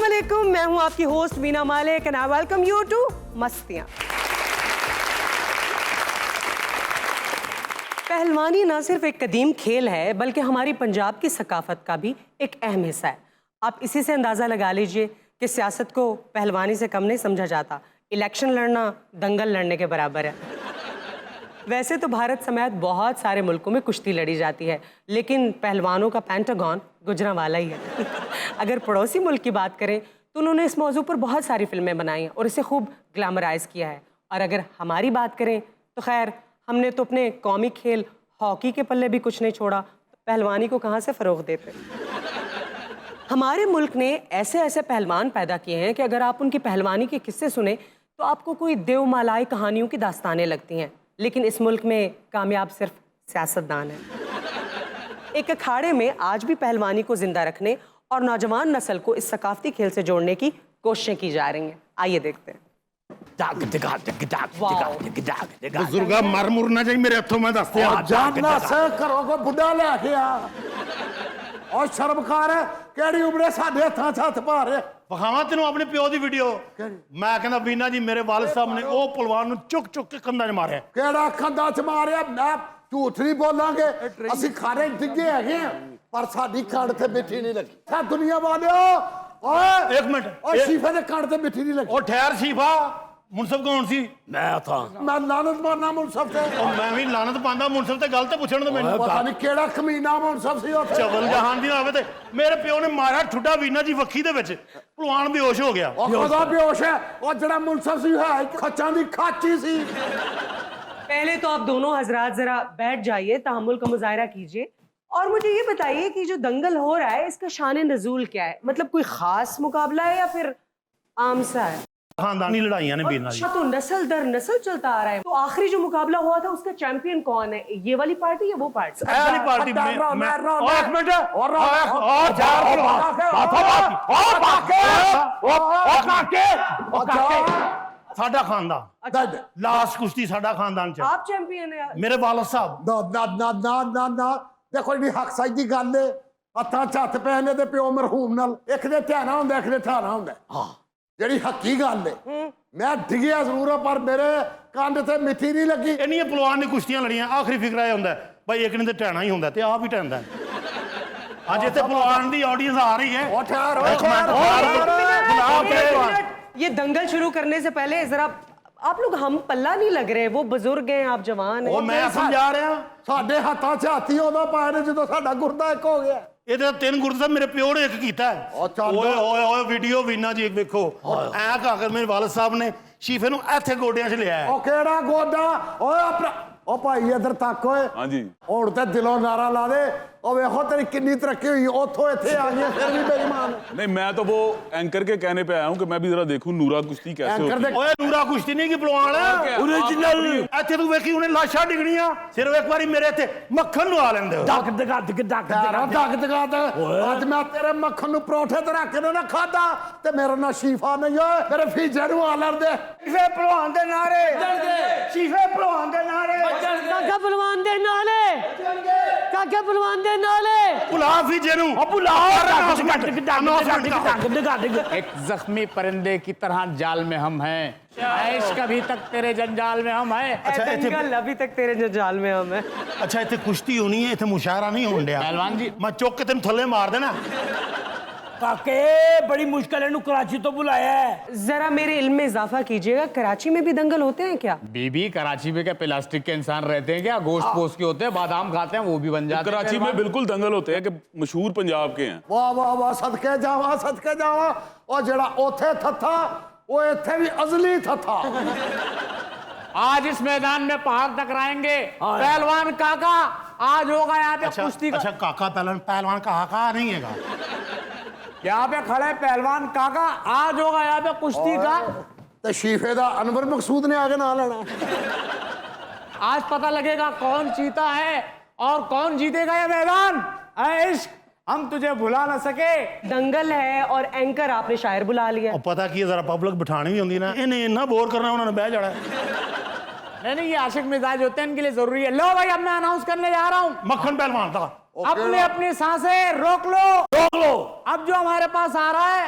अस्सलामुअलैकुम, मैं हूं आपकी host Veena Malik and I welcome you to Mastiyan. पहलवानी ना सिर्फ एक कदीम खेल है बल्कि हमारी पंजाब की सकाफत का भी एक अहम हिस्सा है। आप इसी से अंदाज़ा लगा लीजिए कि सियासत को पहलवानी से कम नहीं समझा जाता। इलेक्शन लड़ना दंगल लड़ने के बराबर है। वैसे तो भारत समेत बहुत सारे मुल्कों में कुश्ती लड़ी जाती है, लेकिन पहलवानों का पेंटागन गुजरांवाला ही है। अगर पड़ोसी मुल्क की बात करें तो उन्होंने इस मौजू पर बहुत सारी फिल्में बनाई हैं और इसे खूब ग्लैमराइज किया है। और अगर हमारी बात करें तो खैर हमने तो अपने कौमी खेल हॉकी के पल्ले भी कुछ नहीं छोड़ा, तो पहलवानी को कहाँ से फ़रोग़ देते। हमारे मुल्क ने ऐसे ऐसे पहलवान पैदा किए हैं कि अगर आप उनकी पहलवानी के किस्से सुने तो आपको कोई देवमालाई कहानियों की दास्तानें लगती हैं। लेकिन इस मुल्क में कामयाब सिर्फ सियासतदान है। एक अखाड़े में आज भी पहलवानी को जिंदा रखने और नौजवान नस्ल को इस सकाफती खेल से जोड़ने की कोशिशें की जा रही हैं। आइए देखते हैं। बुजुर्गा मर मुरना चाहिए मेरे हथों में दसते जानना से करो को बुढ़ा लेके आ और शर्मकार है केड़ी उमरे साडे हत्थां च हत्थ पा रहे ਵਿਖਾਵਾਂ ਤੈਨੂੰ ਆਪਣੇ ਪਿਓ ਦੀ ਵੀਡੀਓ। ਮੈਂ ਕਹਿੰਦਾ ਵੀਨਾ ਜੀ ਮੇਰੇ ਵਾਲਿਦ ਸਾਹਿਬ ਨੇ ਉਹ ਪਹਿਲਵਾਨ ਨੂੰ ਚੁੱਕ ਚੁੱਕ ਕੇ ਕੰਧਾਂ 'ਚ ਮਾਰਿਆ। ਕਿਹੜਾ ਕੰਧਾਂ 'ਚ ਮਾਰਿਆ? ਮੈਂ ਝੂਠ ਨਹੀਂ ਬੋਲਾਂਗੇ, ਅਸੀਂ ਖਾਰੇ ਡਿੱਗੇ ਹੈਗੇ ਆ ਪਰ ਸਾਡੀ ਕੰਡ ਤੇ ਮਿੱਠੀ ਨਹੀਂ ਲੱਗੀ। ਸਾ ਦੁਨੀਆ ਵਾਲਿਓ ਓਏ ਇੱਕ ਮਿੰਟ, ਓਏ ਸ਼ੀਫੇ ਦੇ ਕੰਡ ਤੇ ਮਿੱਠੀ ਨਹੀਂ ਲੱਗੀ। ਉਹ ਠਹਿਰ ਸ਼ੀਫਾ, ਮੁਨਸਬ ਕੌਣ ਸੀ? ਮੈਂ ਤਾਂ ਮੈਂ ਲਾਨਤ ਮਾਰਨਾ ਮੁਨਸਬ ਤੇ। ਉਹ ਮੈਂ ਵੀ ਲਾਨਤ ਪਾਉਂਦਾ ਮੁਨਸਬ ਤੇ ਗੱਲ ਤੇ ਪੁੱਛਣ ਦੇ ਮੈਨੂੰ। ਪਤਾ ਨਹੀਂ ਕਿਹੜਾ ਕਮੀਨਾ ਮੁਨਸਬ ਸੀ ਉੱਥੇ। ਚਵਲ ਜਹਾਨ ਦੀ ਨਾ ਹੋਵੇ ਤੇ ਮੇਰੇ ਪਿਓ ਨੇ ਮਾਰਿਆ ਠੁੱਡਾ ਵੀਨਾ ਜੀ ਵੱਖੀ ਦੇ ਵਿੱਚ, ਪਹਿਲਵਾਨ ਬੇਹੋਸ਼ ਹੋ ਗਿਆ। ਉਹ ਕਦੋਂ ਬੇਹੋਸ਼ ਹੈ? ਉਹ ਜਿਹੜਾ ਮੁਨਸਬ ਸੀ ਹੈ ਖੱਚਾਂ ਦੀ ਖਾਚੀ ਸੀ। पहले तो आप दोनों हजरात जरा बैठ जाइए, तहम्मुल का मुजाहरा कीजिए और मुझे ये बताइए कि जो दंगल हो रहा है इसका शान नज़ूल क्या है? मतलब कोई खास मुकाबला है या फिर आम सा है? खानदानी लड़ाइयां ने बीना जी। अच्छा, तो नस्ल दर नस्ल चलता आ रहा है। तो आखिरी जो मुकाबला हुआ था उसका चैंपियन कौन है? ये वाली पार्टी या वो पार्टी? वाली पार्टी में एक मिनट साडा खानदान लास्ट कुश्ती साडा खानदान च आप चैंपियन है? मेरे वालिद साहब। ना ना ना ना ना देखो जी हक साई दी गल है। हत्थां च हत्थ पैने दे प्यो मरहूम नाल एक दे ध्याना हुंदा एक दे ठाना हुंदा। हां ਜਿਹੜੀ ਹੱਕੀ ਗੱਲ ਹੈ ਮੈਂ ਡਿੱਗਿਆ ਜ਼ਰੂਰ ਪਰ ਮੇਰੇ ਕੰਨ ਤੇ ਮਿੱਠੀ ਨਹੀਂ ਲੱਗੀ। ਇੰਨੀਆਂ ਪਹਿਲਵਾਨ ਨੇ ਕੁਸ਼ਤੀਆਂ ਲੜੀਆਂ, ਆਖਰੀ ਫਿਕਰਾ ਇਹ ਹੁੰਦਾ ਭਾਈ ਇੱਕ ਨੇ ਤੇ ਟਹਿਣਾ ਹੀ ਹੁੰਦਾ ਤੇ ਆਪ ਹੀ ਟਹਿੰਦਾ। ਅੱਜ ਇੱਥੇ ਪਹਿਲਵਾਨ ਦੀ ਆਡੀਅנס ਆ ਰਹੀ ਹੈ। ਉਹ ਠਹਿਰ ये दंगल शुरू करने से पहले जरा आप लोग हम पल्ला नहीं लग रहे। वो बुजुर्ग हैं, आप जवान हैं। ਉਹ ਮੈਂ ਸਮਝਾ ਰਿਹਾ ਸਾਡੇ ਹੱਥਾਂ 'ਚ ਹਾਥੀ ਉਦੋਂ ਪਾਏ ਨੇ ਜਦੋਂ ਸਾਡਾ ਗੁਰਦਾ ਇੱਕ ਹੋ ਗਿਆ। ਇਹਦੇ ਤਿੰਨ ਗੁਰਦੇ ਮੇਰੇ ਪਿਓ ਨੇ ਇੱਕ ਕੀਤਾ। ਓਏ ਓਏ ਓਏ ਵੀਡੀਓ ਵੀਨਾ ਜੀ ਵੇਖੋ ਐ ਕਾਕਰ ਮੇਰੇ ਵਾਲਿਦ ਸਾਹਿਬ ਨੇ ਸ਼ੀਫੇ ਨੂੰ ਇੱਥੇ ਗੋਡਿਆਂ 'ਚ ਲਿਆ। ਉਹ ਕਿਹੜਾ ਗੋਡਾ? ਓਏ ਆਪਣਾ ਉਹ ਭਾਈ ਇੱਧਰ ਤੱਕ ਓਏ। ਹਾਂਜੀ ਹੁਣ ਤੇ ਦਿਲੋਂ ਨਾਰਾ ਲਾ ਦੇ। ਉਹ ਵੇਖੋ ਤੇਰੀ ਕਿੰਨੀ ਤਰੱਕੀ हुई ਉੱਥੋਂ ਇੱਥੇ ਆ ਗਈ ਫਿਰ ਵੀ ਬੇਈਮਾਨ। नहीं मैं तो वो एंकर के कहने पे आया हूँ कि मैं भी जरा देखूं नूरा कुश्ती कैसे होती है। ਓਏ ਨੂਰਾ ਕੁਸ਼ਤੀ ਨਹੀਂ ਕੀ ਪਹਿਲਵਾਨ ओरिजिनल ਇੱਥੇ ਤੂੰ ਵੇਖੀ ਉਹਨੇ ਲਾਸ਼ਾਂ ਡਿਗਣੀਆਂ। ਸਿਰਫ ਇੱਕ ਵਾਰੀ ਮੇਰੇ ਇੱਥੇ ਮੱਖਣ ਨੂੰ ਆ ਲੈਂਦੇ ਹੋ। ਡੱਕ ਦਗਾ ਡੱਕ ਡੱਕ ਅੱਜ ਮੈਂ ਤੇਰੇ ਮੱਖਣ ਨੂੰ ਪਰੌਂਠੇ ਤੇ ਰੱਖ ਕੇ ਨਾ ਖਾਦਾ ਤੇ ਮੇਰਾ ਨਾ ਸ਼ੀਫਾ ਨਹੀਂ ਓਏ ਮੇਰੇ ਫੀਜੇ ਨੂੰ ਆ ਲੜਦੇ। ਸ਼ੀਫੇ ਪਹਿਲਵਾਨ ਦੇ ਨਾਰੇ ਸ਼ੀਫੇ ਪਹਿਲਵਾਨ ਦੇ ਨਾਰੇ काका पहलवान दे नाले, काका पहलवान दे नाले। ਭੁਲਾ ਫੀਜੇ ਨੂੰ एक जख्मी परिंदे की तरह जाल में हम हैं, ऐश कभी तक तेरे जंजाल में हम हैं। अच्छा दंगल अभी तक तेरे जंजाल में हम हैं। ਅੱਛਾ ਇੱਥੇ ਕੁਸ਼ਤੀ ਹੋਣੀ ਹੈ, ਇੱਥੇ ਮੁਸ਼ਾਹਰਾ ਨਹੀਂ ਹੋਣ ਡਿਆ। पहलवान जी ਮੈਂ ਚੁੱਕ ਕੇ ਤੈਨੂੰ ਥੱਲੇ ਮਾਰ ਦੇਣਾ। काके बड़ी मुश्किल है कराची तो बुलाया है। जरा मेरे इल्म में इजाफा कीजिएगा, कराची में भी दंगल होते हैं क्या? बीबी कराची में क्या प्लास्टिक के इंसान रहते हैं क्या? गोश्त पोस्ट के होते हैं, बादाम खाते हैं, वो भी बन जाते हैं। कराची में बिल्कुल दंगल होते हैं कि मशहूर पंजाब के हैं। वाह वाह वाह सदके जावा और जेड़ा ओथे थथा वो इथे भी अजली थथा। आज इस मैदान में पहाड़ टकराएंगे। पहलवान काका आज होगा यहाँ पे कुश्ती का। अच्छा काका पहलवान कहा नहीं हैगा। यहाँ पे खड़े पहलवान काका आज होगा यहाँ पे कुश्ती का। ते शीफे दा अनवर मकसूद ने आगे ना लेना। आज पता लगेगा कौन जीता है और कौन जीतेगा ये मैदान। ऐ इश्क हम तुझे भुला ना सके। दंगल है और एंकर आपने शायर बुला लिया। और पता की जरा पब्लिक बिठानी भी होंगी ना, इन्हें इतना बोर करना उन्होंने बह जाना। नहीं ये आशिक मिजाज होते हैं, इनके लिए जरूरी है। लो भाई अब मैं अनाउंस करने जा रहा हूँ। मक्खन पहलवान था। अपने अपनी सांसें रोक लो। अब जो हमारे पास आ रहा है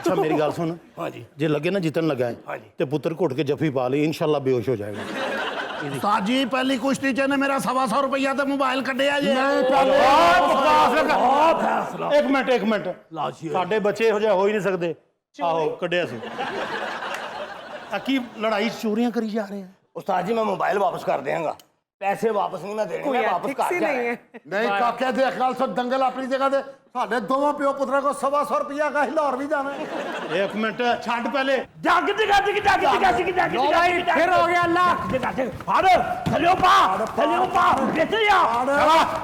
ਅੱਛਾ ਮੇਰੀ ਗੱਲ ਸੁਣ, ਹਾਂਜੀ ਜੇ ਲੱਗੇ ਨਾ ਜਿੱਤਣ ਲੱਗਾ ਹੈ ਹਾਂਜੀ। ਤੇ ਪੁੱਤਰ ਘੁੱਟ ਕੇ ਜੱਫੀ ਪਾ ਲਈ, ਇਨਸ਼ਾਅੱਲਾ ਬੇਹੋਸ਼ ਹੋ ਜਾਏਗਾ। ਉਸਤਾਦ ਜੀ ਪਹਿਲੀ ਕੁਸ਼ਤੀ ਚ ਨੇ ਮੇਰਾ 125 ਰੁਪਇਆ ਤੇ ਮੋਬਾਈਲ ਕੱਢਿਆ ਜੇ ਨਹੀਂ ਪਹਿਲੇ ਫੈਸਲਾ ਇੱਕ ਮਿੰਟ ਲਾਜ਼ੀ ਹੋਇਆ। ਸਾਡੇ ਬੱਚੇ ਇਹੋ ਜਿਹਾ ਹੋ ਹੀ ਨਹੀਂ ਸਕਦੇ। ਆਹੋ ਕੱਢਿਆ ਸੀ। ਆ ਕੀ ਲੜਾਈ ਚੋਰੀਆਂ ਕਰੀ ਜਾ ਰਹੇ ਆ? ਉਸਤਾਦ ਜੀ ਮੈਂ ਮੋਬਾਈਲ ਵਾਪਸ ਕਰ ਦਿਆਂਗਾ, ਪੈਸੇ ਵਾਪਸ ਨਹੀਂ ਮੈਂ ਦੇਣੇ, कोई मैं वापस एथिक्स घर ही जाना नहीं है। है। ਨਹੀਂ ਕਾਕੇ ਦੇਖ ਗੱਲ ਸੋ ਦੰਗਲ ਆਪਣੀ ਜਗ੍ਹਾ ਤੇ ਸਾਡੇ ਦੋਵਾਂ ਪਿਓ ਪੁੱਤਰਾਂ ਕੋ 125 ਰੁਪਇਆ ਕਾ ਲਾਹੌਰ ਵੀ ਜਾਣਾ ਹੈ। ਇੱਕ ਮਿੰਟ ਛੱਡ ਪਹਿਲੇ। जग जग जग जग जग जग जग लो भाई, फिर हो गया अल्लाह। फाड़ थलियो पा बेच लिया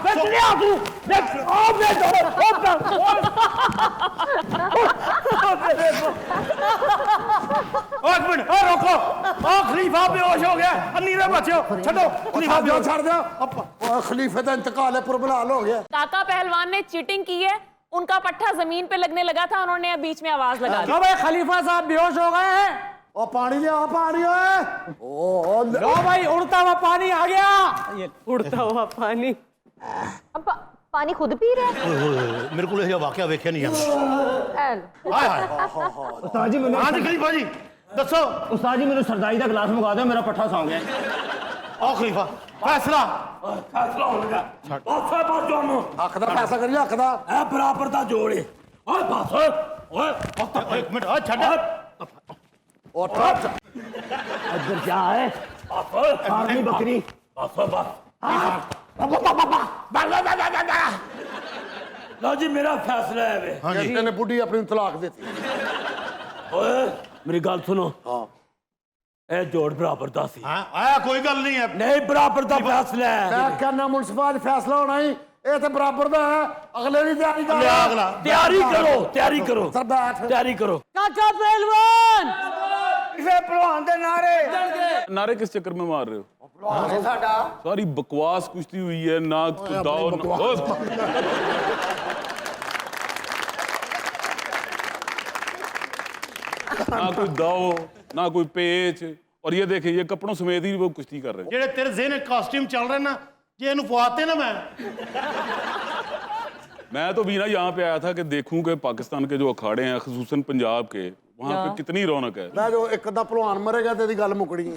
बेच लिया तू बेच ओ बेच ओ एक मिनट, ओ रोको, ओ खलीफा बेहोश हो गया। अन्नीरे बच्चो छोड़ो, खलीफा ਦਿਓ बेहोश। ਛੱਡ ਦਿਓ ਉਹ ਖਲੀਫੇ ਦਾ ਇੰਤਕਾਲ ਹੈ ਪੁਰਬਲਾਲ ਹੋ ਗਿਆ। काका पहलवान ने चीटिंग की है, उनका पट्टा जमीन पे लगने लगा था, उन्होंने बीच में आवाज लगा दी। लो भाई खलीफा साहब बेहोश हो गए हैं। ਉਹ ਪਾਣੀ ਲਿਆ ਪਾਣੀ ਓਏ ਉਹ लो भाई उड़ता हुआ पानी आ गया। ये उड़ता हुआ पानी। अब पानी खुद पी रहे हैं? ओए होए होए, मेरे को यह वाकया वेख्या नहीं जाता। एल। हाय हाय। उस्ताद जी मैंने हाँ जी खलीफा जी दसो। उस्ताद जी मेरे सरदाई का गिलास मंगा दो, मेरा पट्ठा सौ गया। ओ खलीफा फैसला। फैसला हो गया ओए बात दोनों ਹੱਕ ਦਾ ਪੈਸਾ ਕਰੀ ਹੱਕ ਦਾ ए बराबर दा जोड़े ओए बस ओए एक मिनट, ओ छड़। ਉੱਠ इधर क्या है फार्मी बकरी बस लो जी मेरा फैसला है वे हाँ जी। ਨੇ ਬੁੱਢੀ ਆਪਣੀ ਨੂੰ ਤਲਾਕ ਦਿੱਤੀ। ओए मेरी गल सुनो ए जोड़ बराबर दा सी हाँ आया कोई गल नहीं है। नहीं बराबर दा फैसला है ਮੈਂ ਕਹਿੰਦਾ ਮੁਨਸਫਾ ਚ ਫੈਸਲਾ ਹੋਣਾ ਹੀ ਇਹ ਤੇ ਬਰਾबर ਦਾ ਹੈ। ਅਗਲੇ ਦੀ ਤਿਆਰੀ ਕਰ ले अगला। तैयारी करो ਸਰ ਬੈਠ तैयारी करो काका पहलवान। इसे पहलवान दे नारे नारे किस चक्कर में मार रहे हो? सारी बकवास कुश्ती हुई है ना, दाव ना ना कोई दाव ना कोई पेच, और ये देखें ये कपड़ों समेत ही वो कुश्ती कर रहे हैं। जेड़े तेरे ज़हन कॉस्ट्यूम चल रहे ना, ये इन्हें पवाते ना मैं तो भी ना यहाँ पे आया था कि देखूं कि पाकिस्तान के जो अखाड़े हैं खसूसन पंजाब के, वहाँ पे कितनी रौनक है। ਮੈਂ ਜੋ ਇੱਕ ਅੱਧਾ ਭਲਵਾਨ ਮਰੇਗਾ ਤੇ ਇਹਦੀ ਗੱਲ ਮੁਕੜੀ ਹੈ।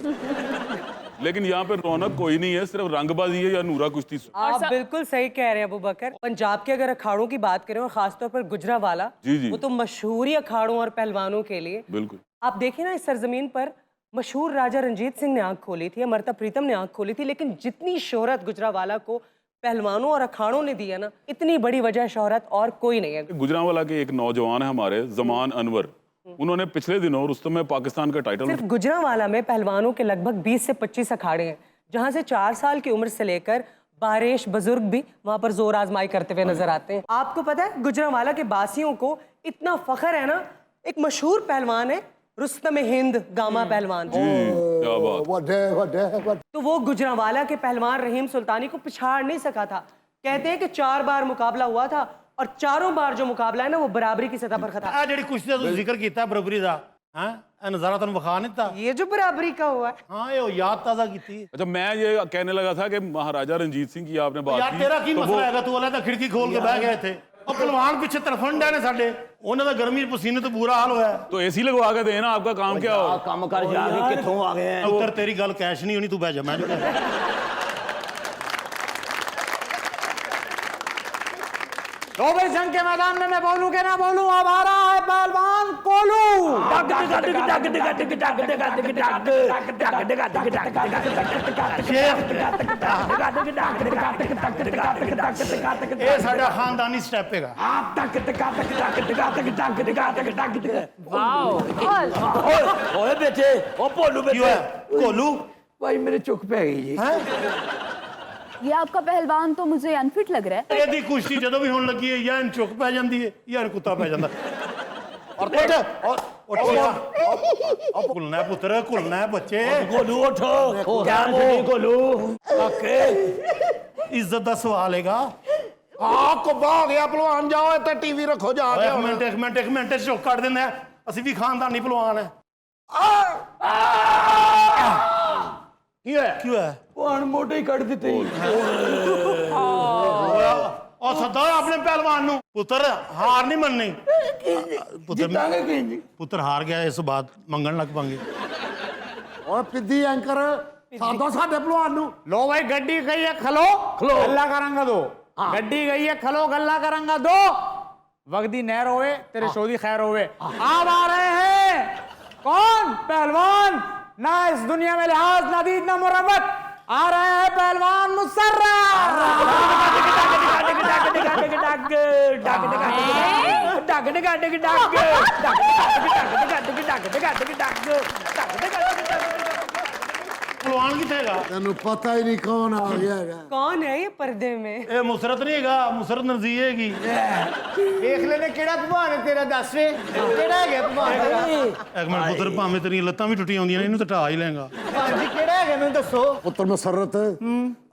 लेकिन यहाँ पे रौनक कोई नहीं है, सिर्फ रंगबाजी है या नूरा कुश्ती। आप बिल्कुल सही कह रहे हैं अबू बकर। पंजाब के अगर अखाड़ों की बात करें और खासतौर पर गुजरावाला, जी, जी। वो तो मशहूर ही अखाड़ों और पहलवानों के लिए। बिल्कुल। आप देखिए ना इस सरजमीन पर मशहूर राजा रंजीत सिंह ने आंख खोली थी, अमृता प्रीतम ने आंख खोली थी, लेकिन जितनी शोहरत गुजरावाला को पहलवानों और अखाड़ों ने दी है ना, इतनी बड़ी वजह शोहरत और कोई नहीं है। गुजरांवाला के एक नौजवान है हमारे, जमान अनवर, उन्होंने पिछले दिनों रुस्तम में पाकिस्तान का टाइटल। सिर्फ गुजरांवाला में पहलवानों के लगभग 20 से 25 अखाड़े हैं, जहां से 4 साल की उम्र से लेकर बारिश बुजुर्ग भी वहां पर जोर आजमाई करते हुए नजर आते हैं। आपको पता है गुजरांवाला के बासियों को इतना फख्र है ना, एक मशहूर पहलवान है रुस्तम हिंद गामा पहलवान। क्या बात। ਵੱਡੇ ਵੱਡੇ तो वो गुजरांवाला के पहलवान रहीम सुल्तानी को पिछाड़ नहीं सका था। कहते हैं कि 4 बार मुकाबला हुआ था और चारों बार जो मुकाबला है ना वो बराबरी की सतह पर खता। आ जेड़ी कुश्ती दा तू जिक्र कीता बराबरी दा, हैं ए नजारा तन्नू विखा नहीं दिता? ये जो बराबरी का हुआ है, हाँ ये याद ताज़ा कीती। अच्छा मैं ये कहने लगा था कि महाराजा रंजीत सिंह की आपने बात यार की, तेरा की तो मसला वो- हैगा? तू वाला खिड़की खोल के बह गया थे। और पहलवान पीछे तरफन डे ने साडे, उन्हां दा गर्मी पसीने तो बुरा हाल होया। तो एसी लगवा के देना, आपका काम क्या हो। काम कर जाके किथों आ गए हैं उत्तर तेरी गल कैश नहीं होनी, तू बह जा। मैं नहीं कह- लो भाई जंग के मैदान में मैं बोलूं कि ना बोलूं, अब आ रहा है पहलवान कोलू। ये साडा खानदानी स्टेप हैगा। ओए बेटे ओ भोलू की होया? बेटे कोलू भाई मेरे चुक पे गई जी ये आपका पहलवान तो मुझे अनफिट लग रहा है। ਇਹਦੀ ਕੁਸ਼ਤੀ ਜਦੋਂ ਵੀ ਹੋਣ ਲੱਗੀ ਹੈ ਜਾਂ ਇਹਨੂੰ ਚੁੱਕ ਪੈ ਜਾਂਦੀ ਹੈ ਜਾਂ ਇਹਨੂੰ ਕੁੱਤਾ ਪੈ ਜਾਂਦਾ। ਔਰ ਘੁਲਣਾ ਹੈ ਪੁੱਤਰ, ਘੁਲਣਾ ਹੈ ਬੱਚੇ। गोलू उठो ध्यान से गोलू ओके ਇੱਜ਼ਤ ਦਾ ਸਵਾਲ ਹੈਗਾ। ਆ ਕੁੱਬਾ ਹੋ ਗਿਆ ਭਲਵਾਨ ਜਾਓ ਇੱਥੇ ਟੀਵੀ ਰੱਖੋ ਜਾ ਕੇ ਇੱਕ ਮਿੰਟ ਚੁੱਕ ਕੱਢ ਦਿੰਦਾ ਹੈ। ਅਸੀਂ ਵੀ ਖਾਨਦਾਨੀ ਪਹਿਲਵਾਨ ਹੈ। ਕੀ ਹੋਇਆ ਕੀ ਹੋਇਆ? ਉਹ ਮੋਢੇ ਹੀ ਕੱਢ ਦਿੱਤੇ ਉਹ ਸੱਦਾ ਆਪਣੇ ਪਹਿਲਵਾਨ ਨੂੰ, ਪੁੱਤਰ ਹਾਰ ਨਹੀਂ ਮੰਨਣੀ। ਜਿੱਤਾਂਗੇ ਕੀ ਜੀ ਪੁੱਤਰ ਹਾਰ ਗਿਆ ਇਸ ਬਾਤ ਮੰਗਣ ਲੱਗ ਪਾਂਗੇ ਓਏ ਪਿੱਦੀ ਐਂਕਰ ਸਾਦਾ ਸਾਡੇ ਭਲਵਾਨ ਨੂੰ लो भाई गड्डी गई है खलो खलो गल्ला करांगा दो गड्डी गई है खलो गल्ला करांगा दो वगदी नहर होवे तेरे शोदी खैर होवे अब आ रहे हैं कौन पहलवान ना इस दुनिया में लिहाज ना दीद ना मुरब्बत आ रहे हैं पहलवान मुसर्रा ਪਹਿਲਵਾਨ ਕਿੱਥੇ ਹੈਗਾ ਤੈਨੂੰ ਪਤਾ ਹੀ ਨਹੀਂ ਕੌਣ ਆ ਗਿਆ ਹੈਗਾ कौन है ये पर्दे में? ਇਹ ਮੁਸਰਤ ਨਹੀਂ ਹੈਗਾ ਮੁਸਰਤ ਨਰਜ਼ੀ ਹੈਗੀ देख लेने केड़ा भगवान है तेरा दस वे केड़ा है भगवान ਇੱਕ ਮਿੰਟ ਪੁੱਤਰ ਭਾਵੇਂ ਤੇਰੀਆਂ ਲੱਤਾਂ ਵੀ ਟੁੱਟੀਆਂ ਹੁੰਦੀਆਂ ਨੇ ਇਹਨੂੰ ਤਾਂ ਢਾਹ ਹੀ ਲੈਂਗਾ जी केड़ा है मैं दसो ਪੁੱਤਰ ਮਸਰਤ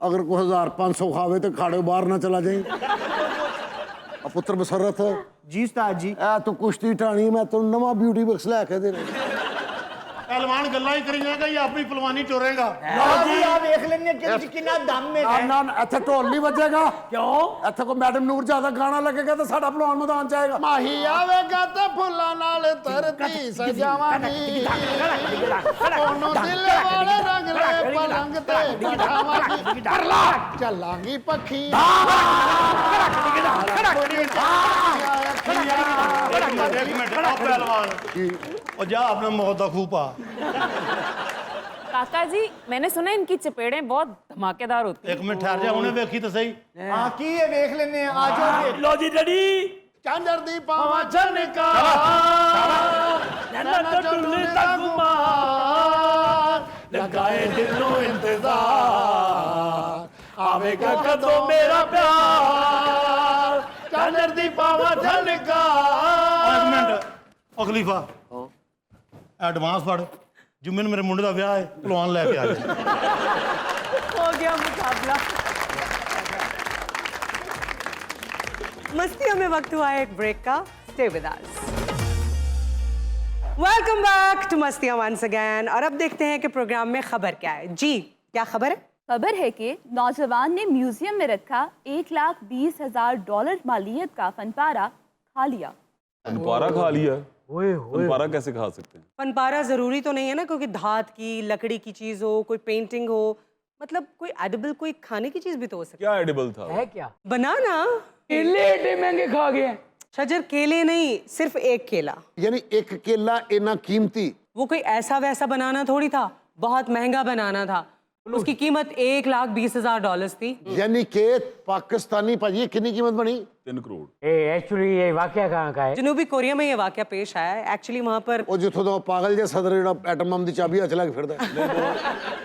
ਅਗਰ ਕੋਈ 1500 ਖਾਵੇ ਤੇ ਖਾੜੇ ਬਾਹਰ ਨਾ ਚਲਾ ਜਾਈਂ ਆ ਪੁੱਤਰ ਮਸਰਤ जी उस्ताद जी ਐ ਤੂੰ ਕੁਸ਼ਤੀ ਢਾਣੀ ਮੈਂ ਤੈਨੂੰ ਨਵਾਂ ਬਿਊਟੀ ਬਕਸ ਲੈ ਕੇ ਦੇਣਾ ਪਹਿਲਵਾਨ ਗੱਲਾਂ ਹੀ ਕਰੀ ਜਾਏਗਾ ਜਾਂ ਆਪਣੀ ਪਹਿਲਵਾਨੀ ਚੋਰੇਗਾ जी आप देख लेने कि कितना दम में है ਨਾ ਇੱਥੇ ਢੋਲ ਨਹੀਂ ਵੱਜੇਗਾ ਕਿਉਂ ਇੱਥੇ ਕੋਈ ਮੈਡਮ ਨੂਰ ਜਿਆਦਾ ਗਾਣਾ ਲੱਗੇਗਾ ਤਾਂ ਸਾਡਾ ਭਲਵਾਨ ਮੈਦਾਨ ਚ ਆਏਗਾ ਮਾਹੀ ਆਵੇਗਾ ਤੇ ਫੁੱਲਾਂ ਨਾਲ ਧਰਤੀ ਸਜਾਵਾਂਗੀ ਉਹਨੂੰ ਦਿਲ ਵਾਲੇ ਰੰਗਲੇ ਪਲੰਗ ਤੇ ਬਿਠਾਵਾਂਗੀ ਕਰਲਾ ਚੱਲਾਂਗੀ ਪੱਖੀ ਇੱਕ ਮਿੰਟ ਆ ਪਹਿਲਵਾਨ ਉਹ ਜਾ ਆਪਣਾ ਮੌਤ ਦਾ ਖੂਹ ਪਾ काका जी मैंने सुना इनकी चपेड़ें बहुत धमाकेदार होती ਇੱਕ ਮਿੰਟ ਠਹਿਰ ਜਾ ਹੁਣੇ ਵੇਖੀ ਤਾਂ ਸਹੀ हाँ की है देख लेने आ जाओ ਲੋ ਜੀ ਡੜੀ ਚਾਂਦਰ ਦੀ ਪਾਵਾਂ ਝਨਕਾ ਨੰਨਾ ਟੁੱਲੇ ਤੱਕ ਮਾਰ ਲਗਾਏ ਦਿਲ ਨੂੰ ਇੰਤਜ਼ਾਰ ਆਵੇਗਾ ਕਦੋਂ ਮੇਰਾ ਪਿਆਰ ਚਾਂਦਰ ਦੀ ਪਾਵਾਂ ਝਲਕਾ ਇੱਕ ਮਿੰਟ ਉਹ ਖਲੀਫਾ ਐਡਵਾਂਸ ਫੜ ਜੁਮੇ ਨੂੰ ਮੇਰੇ ਮੁੰਡੇ ਦਾ ਵਿਆਹ ਹੈ ਪਹਿਲਵਾਨ ਲੈ ਕੇ ਆ ਜਾ हो गया मुकाबला। मस्तियों में वक्त हुआ है एक ब्रेक का। Stay with us. Welcome back to Mastiyan once again. और अब देखते हैं कि प्रोग्राम में खबर क्या है। जी क्या खबर है? खबर है कि नौजवान ने म्यूजियम में रखा $1,20,000 मालियत का फनपारा खा लिया। फनपारा खा लिया फनपारा कैसे खा सकते हैं फनपारा जरूरी तो नहीं है ना, क्योंकि धात की लकड़ी की चीज हो, कोई पेंटिंग हो, मतलब कोई एडिबल कोई खाने की चीज भी तो हो सकती क्या एडिबल था है क्या है। बनाना केले एडे महंगे खा गए शजर केले नहीं, सिर्फ एक केला। ਯਾਨੀ ਇੱਕ ਕੇਲਾ ਇੰਨਾ ਕੀਮਤੀ वो कोई ऐसा वैसा बनाना थोड़ी था, बहुत महंगा बनाना था। उसकी कीमत $1,20,000 थी। ਯਾਨੀ ਕਿ ਪਾਕਿस्तानी ਭਾਜੀ ਇਹ ਕਿੰਨੀ ਕੀਮਤ ਬਣੀ 3 करोड़ एक्चुअली ये वाकया कहाँ का है जनूबी कोरिया में ये वाकया पेश आया है। एक्चुअली वहाँ पर ਉਹ ਜਿੱਥੋਂ ਦਾ ਉਹ ਪਾਗਲ ਜਿਹਾ ਸਦਰ ਜਿਹੜਾ ਐਟਮ ਬੰਬ ਦੀ ਚਾਬੀ ਹੱਥ ਲਾ ਕੇ ਫਿਰਦਾ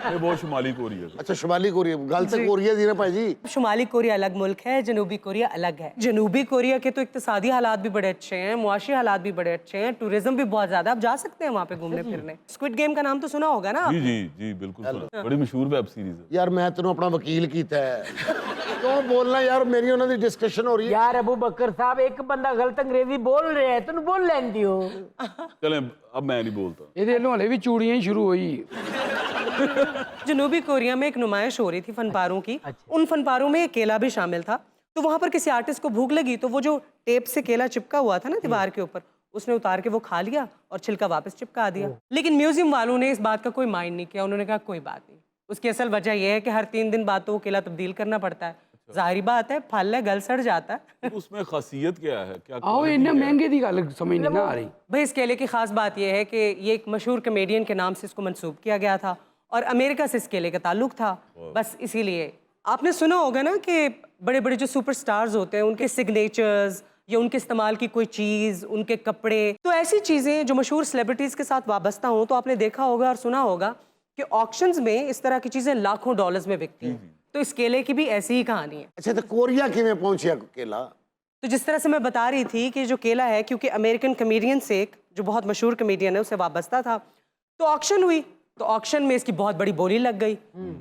ये बहुत शुमाली कोरिया से। ਅੱਛਾ ਸ਼ਮਾਲੀ ਕੋਰੀਆ ਗੱਲ ਤੇ ਕੋਰੀਆ ਦੀ ਨਾ ਭਾਜੀ शुमाली कोरिया अलग मुल्क है, जनूबी कोरिया अलग है। जनूबी कोरिया के तो इक्तिसादी हालात भी बड़े अच्छे हैं, मुआशी हालात भी बड़े अच्छे हैं, टूरिज्म भी बहुत ज्यादा। आप जा सकते हैं वहाँ पे घूमने फिरने। स्क्विड गेम का नाम तो सुना होगा ना जी जी जी बिल्कुल सुना। बड़ी मशहूर वेब सीरीज है ਯਾਰ ਮੈਂ ਤੈਨੂੰ ਆਪਣਾ ਵਕੀਲ ਕੀਤਾ ਹੈ ਕਿਉਂ ਬੋਲਣਾ ਯਾਰ ਮੇਰੀ ਉਹਨਾਂ ਦੀ ਡਿਸਕਸ਼ਨ ਹੋ ਰਹੀ ਹੈ यार अबू बकर साहब एक बंदा गलत अंग्रेजी बोल रहा है तुम बोल लेंदी हो चलें अब मैं नहीं बोलता ਇਹਦੇ ਹਲੇ ਵੀ ਚੂੜੀਆਂ ਹੀ ਸ਼ੁਰੂ ਹੋਈ जनूबी कोरिया में एक नुमाइश हो रही थी फनपारों की। उन फनपारों में एक केला भी शामिल था। तो वहां पर किसी आर्टिस्ट को भूख लगी तो वो जो टेप से केला चिपका हुआ था ना दीवार के ऊपर, उसने उतार के वो खा लिया और छिलका वापस चिपका दिया। लेकिन म्यूजियम वालों ने इस बात का कोई माइंड नहीं किया। उन्होंने कहा कोई बात नहीं। उसकी असल वजह यह है कि हर 3 दिन बाद तो वो केला तब्दील करना पड़ता है। जाहिर बात है, फल है, गल सड़ जाता है। तो उसमें खासियत क्या है क्या ਆਓ quality ਇੰਨੇ है? ਮਹਿੰਗੇ ਦੀ ਗੱਲ ਸਮਝ ਨਹੀਂ ਨਾ ਆ ਰਹੀ भाई इस केले की खास बात यह है कि ये एक मशहूर कमेडियन के नाम से इसको मंसूब किया गया था और अमेरिका से इस केले का ताल्लुक था। बस इसीलिए आपने सुना होगा ना कि बड़े बड़े जो सुपरस्टार्स होते हैं उनके सिग्नेचर्स या उनके इस्तेमाल की कोई चीज़, उनके कपड़े, तो ऐसी चीज़ें जो मशहूर सेलिब्रिटीज़ के साथ वाबस्ता हों तो आपने देखा होगा और सुना होगा कि ऑक्शंस में इस तरह की चीज़ें लाखों डॉलर्स में बिकती हैं। तो इस केले की भी ऐसी ही कहानी है। ਅੱਛਾ ਤੇ ਕੋਰੀਆ ਕਿਵੇਂ ਪਹੁੰਚਿਆ ਕੇਲਾ तो जिस तरह से मैं बता रही थी कि जो केला है, क्योंकि अमेरिकन कमेडियन से एक जो बहुत मशहूर कमेडियन है उसे वाबस्ता था, तो ऑक्शन हुई। तो ऑक्शन में इसकी बहुत बड़ी बोली लग गई।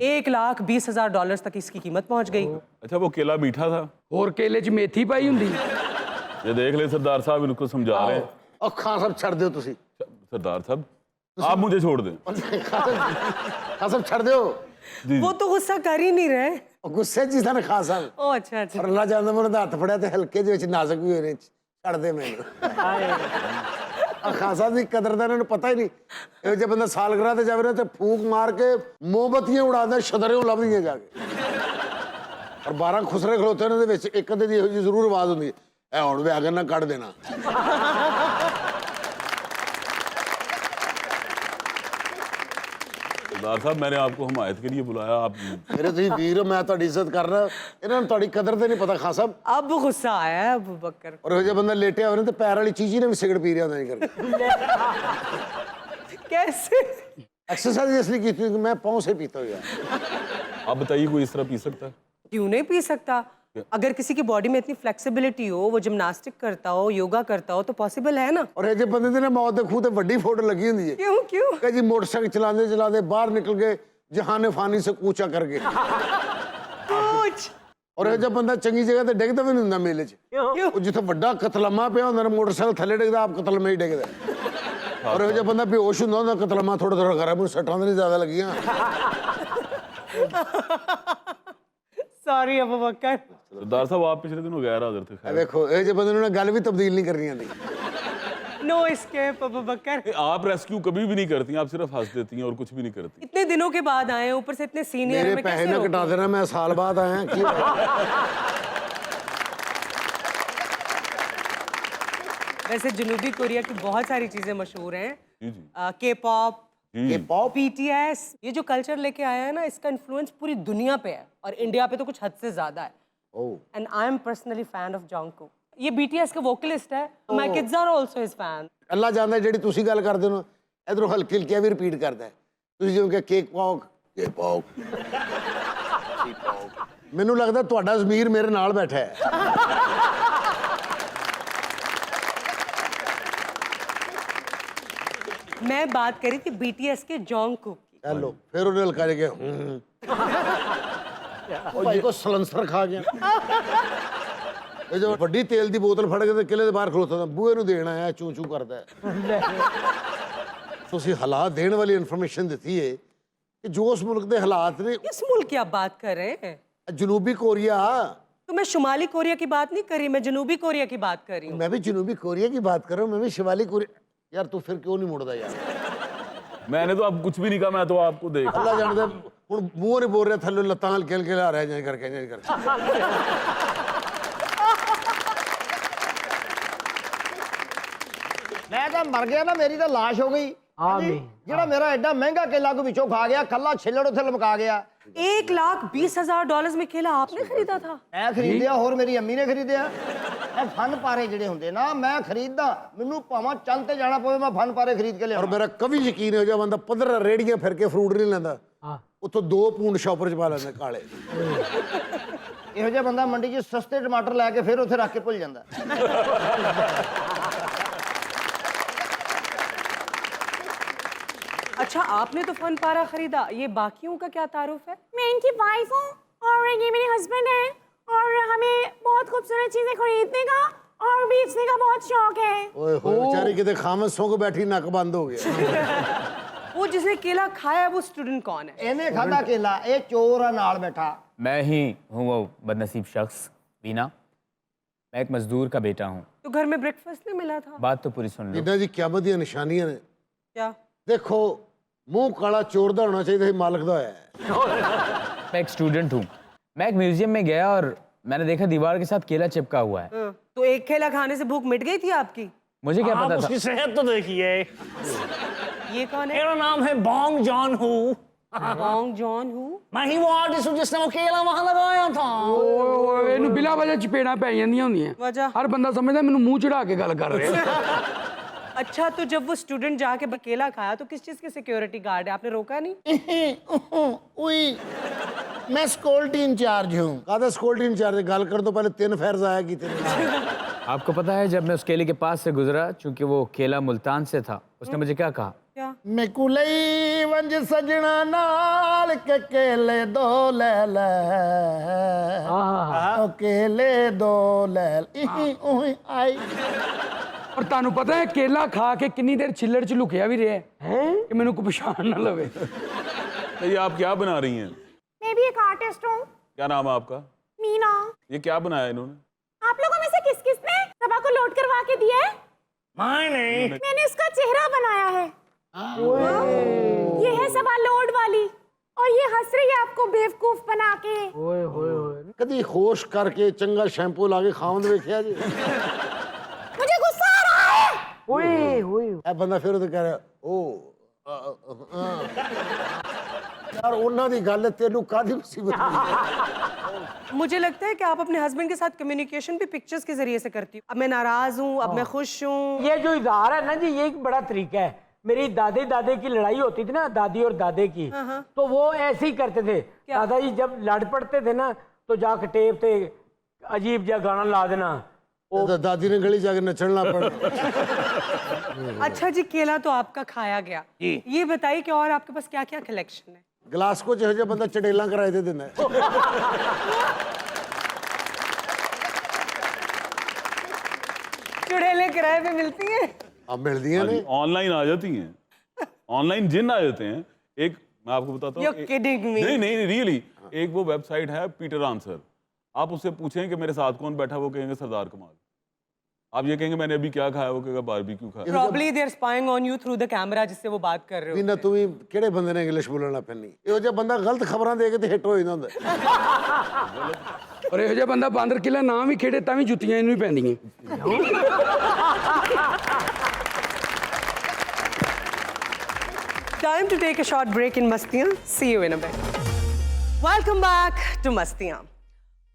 $1,20,000 तक इसकी कीमत पहुंच गई। अच्छा वो केला मीठा था ਹੋਰ ਕੇਲੇ 'ਚ ਮੇਥੀ ਪਾਈ ਹੁੰਦੀ ये देख ले सरदार साहब इनको समझा रहे हैं ਉਹ ਖਾਨ ਸਾਹਿਬ ਛੱਡ ਦਿਓ ਤੁਸੀਂ सरदार साहब आप मुझे छोड़ दें ਖਾਨ ਸਾਹਿਬ ਛੱਡ ਦਿਓ वो तो गुस्सा कर ही नहीं रहे। ਉਹ ਗੁੱਸੇ 'ਚ ਹੀ ਸਨ ਖਾਨ ਸਾਹਿਬ ओ अच्छा अच्छा। ਪਰ ਅੱਲਾ ਜਾਣਦਾ ਮੈਂ ਉਹਨਾਂ ਦਾ ਹੱਥ ਫੜਿਆ ਤੇ ਹਲਕੇ ਦੇ ਵਿੱਚ ਨਾਜ਼ੁਕ ਵੀ ਹੋਏ ਨੇ ਛੱਡ ਦੇ ਮੈਨੂੰ ਆ ਖਾਸਾ ਦੀ ਕਦਰ ਦਾ ਇਹਨਾਂ ਨੂੰ ਪਤਾ ਹੀ ਨਹੀਂ। ਇਹੋ ਜਿਹਾ ਬੰਦਾ ਸਾਲਗਿਰਾਹ ਤੇ ਜਾਵੇ ਨਾ ਤੇ ਫੂਕ ਮਾਰ ਕੇ ਮੋਮਬੱਤੀਆਂ ਉਡਾਉਂਦਾ, ਛਦਰਿਓਂ ਲੱਭਦੀਆਂ ਜਾ ਕੇ। ਔਰ 12 ਖੁਸਰੇ ਖਲੋਤੇ ਉਹਨਾਂ ਦੇ ਵਿੱਚ ਇੱਕ ਅੱਧੇ ਦੀ ਇਹੋ ਜਿਹੀ ਜ਼ਰੂਰ ਆਵਾਜ਼ ਹੁੰਦੀ ਹੈ, ਇਹ ਹੁਣ ਵੀ ਅਗਰ ਨਾ ਕੱਢ ਦੇਣਾ। सरदार साहब मैंने आपको हमायत के लिए बुलाया, आप ਮੇਰੇ ਤੁਸੀਂ ਵੀਰ ਹੋ, ਮੈਂ ਤੁਹਾਡੀ ਇੱਜ਼ਤ ਕਰਨਾ। ਇਹਨਾਂ ਨੂੰ ਤੁਹਾਡੀ ਕਦਰ ਤੇ ਨਹੀਂ ਪਤਾ ਖਾਸਾ। अब गुस्सा आया है अबू बकर। ਔਰ ਇਹੋ ਜਿਹਾ ਬੰਦਾ ਲੇਟਿਆ ਹੋਵੇ ਨਾ ਤੇ ਪੈਰ ਵਾਲੀ ਚੀਜ਼ ਹੀ ਨੇ ਵੀ ਸਿਗਰਟ ਪੀ ਰਿਹਾ ਹੁੰਦਾ ਨਹੀਂ ਕਰਕੇ। कैसे? एक्सरसाइज इसलिए की थी कि मैं पाँव से पीता हूँ यार। आप बताइए कोई इस तरह पी सकता है? क्यों नहीं पी सकता? अगर किसी की बॉडी में इतनी फ्लेक्सिबिलिटी हो, वो जिम्नास्टिक करता हो, योगा करता हो, तो पॉसिबल है ना। और ये बंदे ने मौत दे खूह ते वड्डी फोटो लगी हुंदी है। क्यों क्यों? कह जी मोटरसाइकिल चलाते चलाते बाहर निकल गए जहाने फानी से कूचा कर गए। कुछ और ये जब बंदा चंगी जगह ते डिगदा भी नहीं हुंदा मेले च। ਉਹ ਜਿੱਥੇ ਵੱਡਾ ਕਤਲਮਾ ਪਿਆ ਹੁੰਦਾ ਨਾ ਮੋਟਰਸਾਈਕਲ ਥੱਲੇ ਡਿੱਗਦਾ ਆਪ ਕਤਲਮੇ ਹੀ ਡਿੱਗਦਾ। ਔਰ ਇਹ ਜਿਹਾ ਬੰਦਾ ਬੇਹੋਸ਼ ਹੁੰਦਾ ਹੁੰਦਾ ਕਤਲਮਾ ਥੋੜਾ ਥੋੜਾ ਕਰਾ ਮੈਨੂੰ ਸੱਟਾਂ ਤੇ ਨਹੀਂ ਜ਼ਿਆਦਾ ਲੱਗੀਆਂ। सॉरी अबू बकर। सरदार साहब आप पिछले दिनों गैर हाजिर थे। ਇਹ खैर ਵੇਖੋ ਇਹ ਜਿਹੇ ਬੰਦੇ ਨੂੰ ਨਾ ਗੱਲ ਵੀ ਤਬਦੀਲ ਨਹੀਂ ਕਰਨੀ ਆਉਂਦੀ। नो एस्केप अबू बकर। आप रेस्क्यू कभी भी नहीं करती हैं, आप सिर्फ हंस देती हैं और कुछ भी नहीं करती। इतने दिनों के बाद आए हैं, ऊपर से इतने सीनियर मेरे में पैसे कैसे ना हो? कटा देना, मैं साल बाद आया की वैसे जनूबी कोरिया की बहुत सारी चीजें मशहूर हैं। जी जी के पॉप, ये पॉप BTS, ये जो कल्चर लेके आया है ना, इसका इन्फ्लुएंस पूरी दुनिया पे है और इंडिया पे तो कुछ हद से ज्यादा है। And I am personally fan of Jungkook. ये BTS का वोकलिस्ट है। My kids are also his fan. Allah ਜਾਣਦਾ ਜਿਹੜੀ ਤੁਸੀਂ ਗੱਲ ਕਰਦੇ ਹੋ ਇਧਰੋਂ ਹਲਕੀ ਹਲਕੀ ਵੀ ਰਿਪੀਟ ਕਰਦਾ ਤੁਸੀਂ ਜਿਵੇਂ ਕਿ ਕੇਕ ਪੌਕ ਕੇ ਪੌਕ। ਮੈਨੂੰ ਲੱਗਦਾ ਤੁਹਾਡਾ ਜ਼ਮੀਰ ਮੇਰੇ ਨਾਲ ਬੈਠਾ ਹੈ। मैं बात करी थी BTS के जॉन्गकुक की। ਚਲੋ ਫਿਰ ਉਹਨੇ ਹਲਕਾ ਜਿਹਾ ਉਹ ਭਾਈ ਕੋ ਸਲੰਸਰ ਖਾ ਗਿਆ। ਇਹ ਜੋ ਵੱਡੀ ਤੇਲ ਦੀ ਬੋਤਲ ਫੜ ਕੇ ਤੇ ਕਿਲੇ ਦੇ ਬਾਹਰ ਖਲੋਤਾ ਹੁੰਦਾ ਬੂਹੇ ਨੂੰ ਦੇਣ ਆਇਆ ਚੂ ਚੂ ਕਰਦਾ ਹੈ। ਤੁਸੀਂ ਹਾਲਾਤ ਦੇਣ ਵਾਲੀ ਇਨਫੋਰਮੇਸ਼ਨ ਦਿੱਤੀ ਹੈ ਕਿ ਜੋ ਉਸ ਮੁਲਕ ਦੇ ਹਾਲਾਤ ਨੇ किस मुल्क की आप बात कर रहे हैं? ਜਨੂਬੀ ਕੋਰੀਆ। तो मैं शुमाली कोरिया की बात नहीं कर रही, मैं जनूबी कोरिया की बात कर रही हूँ। मैं भी जनूबी कोरिया की बात कर रहा हूँ, मैं भी शिमाली कोरिया। यार तू फिर क्यों नहीं मुड़दा यार? मैंने तो अब कुछ भी नहीं कहा, मैं तो आपको देख अल्लाह जानदा हुण मूंह नहीं बोल रहा थल्ले लत्तां हल्के हल्के ला रहा है करके मैं तो मर गया ना, मेरी तो लाश हो गई। ਜਿਹੜਾ ਮੇਰਾ ਐਡਾ ਮਹਿੰਗਾ ਕੇਲਾ ਕੋ ਵਿੱਚੋਂ ਖਾ ਗਿਆ, ਕੱਲਾ ਛਿੱਲੜ ਉੱਥੇ ਲਮਕਾ ਗਿਆ। $1,20,000 में केला आपने खरीदा था? ਮੈਂ ਖਰੀਦਿਆ, ਹੋਰ ਮੇਰੀ ਅੰਮੀ ਨੇ ਖਰੀਦਿਆ। ਇਹ ਫਨ ਪਾਰੇ ਜਿਹੜੇ ਹੁੰਦੇ ਨਾ, ਮੈਂ ਖਰੀਦਦਾ। ਮੈਨੂੰ ਭਾਵੇਂ ਚੰਦ ਤੇ ਜਾਣਾ ਪਵੇ, ਮੈਂ ਫਨ ਪਾਰੇ ਖਰੀਦ ਕੇ और ਲਿਆਉਣਾ। मेरा कभी यकीन हो जा बंदा 15 रेड़ियां फिर के फ्रूट नहीं लेंदा उतो 2 पूंड शॉपर च पा लेंदे काले। ਇਹੋ ਜਿਹਾ ਬੰਦਾ ਮੰਡੀ 'ਚ ਸਸਤੇ ਟਮਾਟਰ ਲੈ ਕੇ ਫਿਰ ਉੱਥੇ ਰੱਖ ਕੇ ਭੁੱਲ ਜਾਂਦਾ। अच्छा, आपने तो फन पारा खरीदा, ये बाकियों का क्या तारुफ है? मैं इनकी वाइफ हूँ और ये मेरे हस्बैंड हैं और हमें बहुत खूबसूरत चीजें खरीदने का और बेचने का बहुत शौक है। ओए होए बेचारी किते खामद सो के बैठी नक बंद हो गया। वो जिसने केला खाया वो स्टूडेंट कौन है? ਇਹਨੇ ਖਾਦਾ ਕੇਲਾ, ਇਹ ਚੋਰ ਆ ਨਾਲ ਬੈਠਾ। मैं ही हूँ वो बदनसीब शख्स बीना। मैं एक मजदूर का बेटा हूँ। तो घर में ब्रेकफास्ट नहीं मिला था? बात तो पूरी सुन लो। इन्हां दी क़यामत दी निशानियां ने। क्या? देखो मुंह काला चोर दा होना चाहिए मालिक दा होया है। मैं एक स्टूडेंट हूँ। मैं एक म्यूजियम में गया और मैंने देखा दीवार के साथ केला चिपका हुआ है। तो एक केला खाने से भूख मिट गई थी आपकी? मुझे क्या आप पता था। उसकी सेहत तो देखिए। ये कौन है? मेरा नाम है बॉन्ग जॉन हूँ। बॉन्ग जॉन हूँ। मैं ही वो आर्टिस्ट हूँ जिसने वो केला वहां लगाया था। ਇਹਨੂੰ ਬਿਲਾ ਵਜ੍ਹਾ ਚਪੇੜਾਂ ਪੈ ਜਾਂਦੀਆਂ ਹੁੰਦੀਆਂ। वजह? ਹਰ ਬੰਦਾ ਸਮਝਦਾ ਮੈਨੂੰ ਮੂੰਹ ਚੜਾ ਕੇ ਗੱਲ ਕਰ ਰਿਹਾ। अच्छा, तो जब वो स्टूडेंट जाके केला खाया तो किस चीज के सिक्योरिटी गार्ड है, आपने रोका नहीं? मैं सिक्योरिटी इंचार्ज हूँ। कादा सिक्योरिटी इंचार्ज गल कर तो पहले 3 फैर आया की तेरे। आपको पता है जब मैं उस केले के पास से गुजरा, चूंकि वो केला मुल्तान से था, उसने मुझे क्या कहा? क्या? मैं कुलई वंज सजना नाल के केले दो ले ले। ओ केले दो ले आई। ਪਰ ਤੁਹਾਨੂੰ ਪਤਾ ਹੈ ਕੇਲਾ ਖਾ ਕੇ ਕਿੰਨੀ ਦੇਰ ਛਿੱਲੜ 'ਚ ਲੁਕਿਆ ਵੀ ਰਿਹਾ ਹੈ ਕਿ ਮੈਨੂੰ ਕੋਈ ਪਛਾਣ ਨਾ ਲਵੇ। तो ये आप क्या बना रही हैं? मैं भी एक आर्टिस्ट हूँ, क्या नाम है आपका? मीना। ये क्या बनाया इन्होंने? आप लोगों में से किस किस ने सभा को लोड करवा चेहरा बनाया है। ये है सवा लोड वाली और ये हंस रही है आपको बेवकूफ बना के। कदी होश करके चंगा शैम्पू ला के खावंद वेखिया जी? मुझे गुस्सा आ रहा है। ਇਹ ਬੰਦਾ ਫਿਰ ਉਹ ਕਹਿ ਰਿਹਾ यार ਉਹਨਾਂ ਦੀ ਗੱਲ ਤੈਨੂੰ ਕਾਹਦੀ ਮੁਸੀਬਤ ਹੋਈ? मुझे लगता है कि आप अपने हस्बैंड के साथ कम्युनिकेशन भी पिक्चर्स के जरिए से करती हूँ। अब मैं नाराज हूँ, अब मैं खुश हूँ। ये जो इजहार है ना जी, ये एक बड़ा तरीका है। मेरी दादी दादे की लड़ाई होती थी ना, दादी और दादे की, तो वो ऐसे ही करते थे। दादाजी जब लड़ पड़ते थे ना, तो जाके टेप पे अजीब जा गाना ला देना। तो दादी ने गली जाके नचना पड़ा। अच्छा जी, केला तो आपका खाया गया। ये बताइए कि और आपके पास क्या क्या कलेक्शन है? गिलास को जो है बंदा चड़ेला कराए दे देना। चुड़ैलें किराए पे मिलती हैं? अब मिलती हैं नहीं, ऑनलाइन आ जाती हैं, ऑनलाइन जिन आ जाते हैं। एक मैं आपको बताता हूँ, You're kidding me. नहीं रियली, एक वो वेबसाइट है पीटर आंसर। आप उससे पूछें कि मेरे साथ कौन बैठा, वो कहेंगे सरदार कमाल। आप ये कहेंगे मैंने अभी क्या खाया, वो कहेगा बारबेक्यू खाया। Probably they're spying on you through the camera जिससे वो बात कर रहे हो। ना तुम्हें केड़े बंदे ने इंग्लिश बोलना पैनी? ਇਹੋ ਜਿਹਾ ਬੰਦਾ ਗਲਤ ਖਬਰਾਂ ਦੇ ਕੇ ਤੇ ਹਿੱਟ ਹੋ ਜਾਂਦਾ ਹੁੰਦਾ। ਔਰ ਇਹੋ ਜਿਹਾ ਬੰਦਾ ਬਾਂਦਰ ਕਿਲਾ ਨਾ ਵੀ ਖੇਡੇ ਤਾਂ ਵੀ ਜੁੱਤੀਆਂ ਇਹਨੂੰ ਹੀ ਪੈਂਦੀਆਂ। Time to take a short break in Mastiyan. See you in a bit. Welcome back to Mastiyan.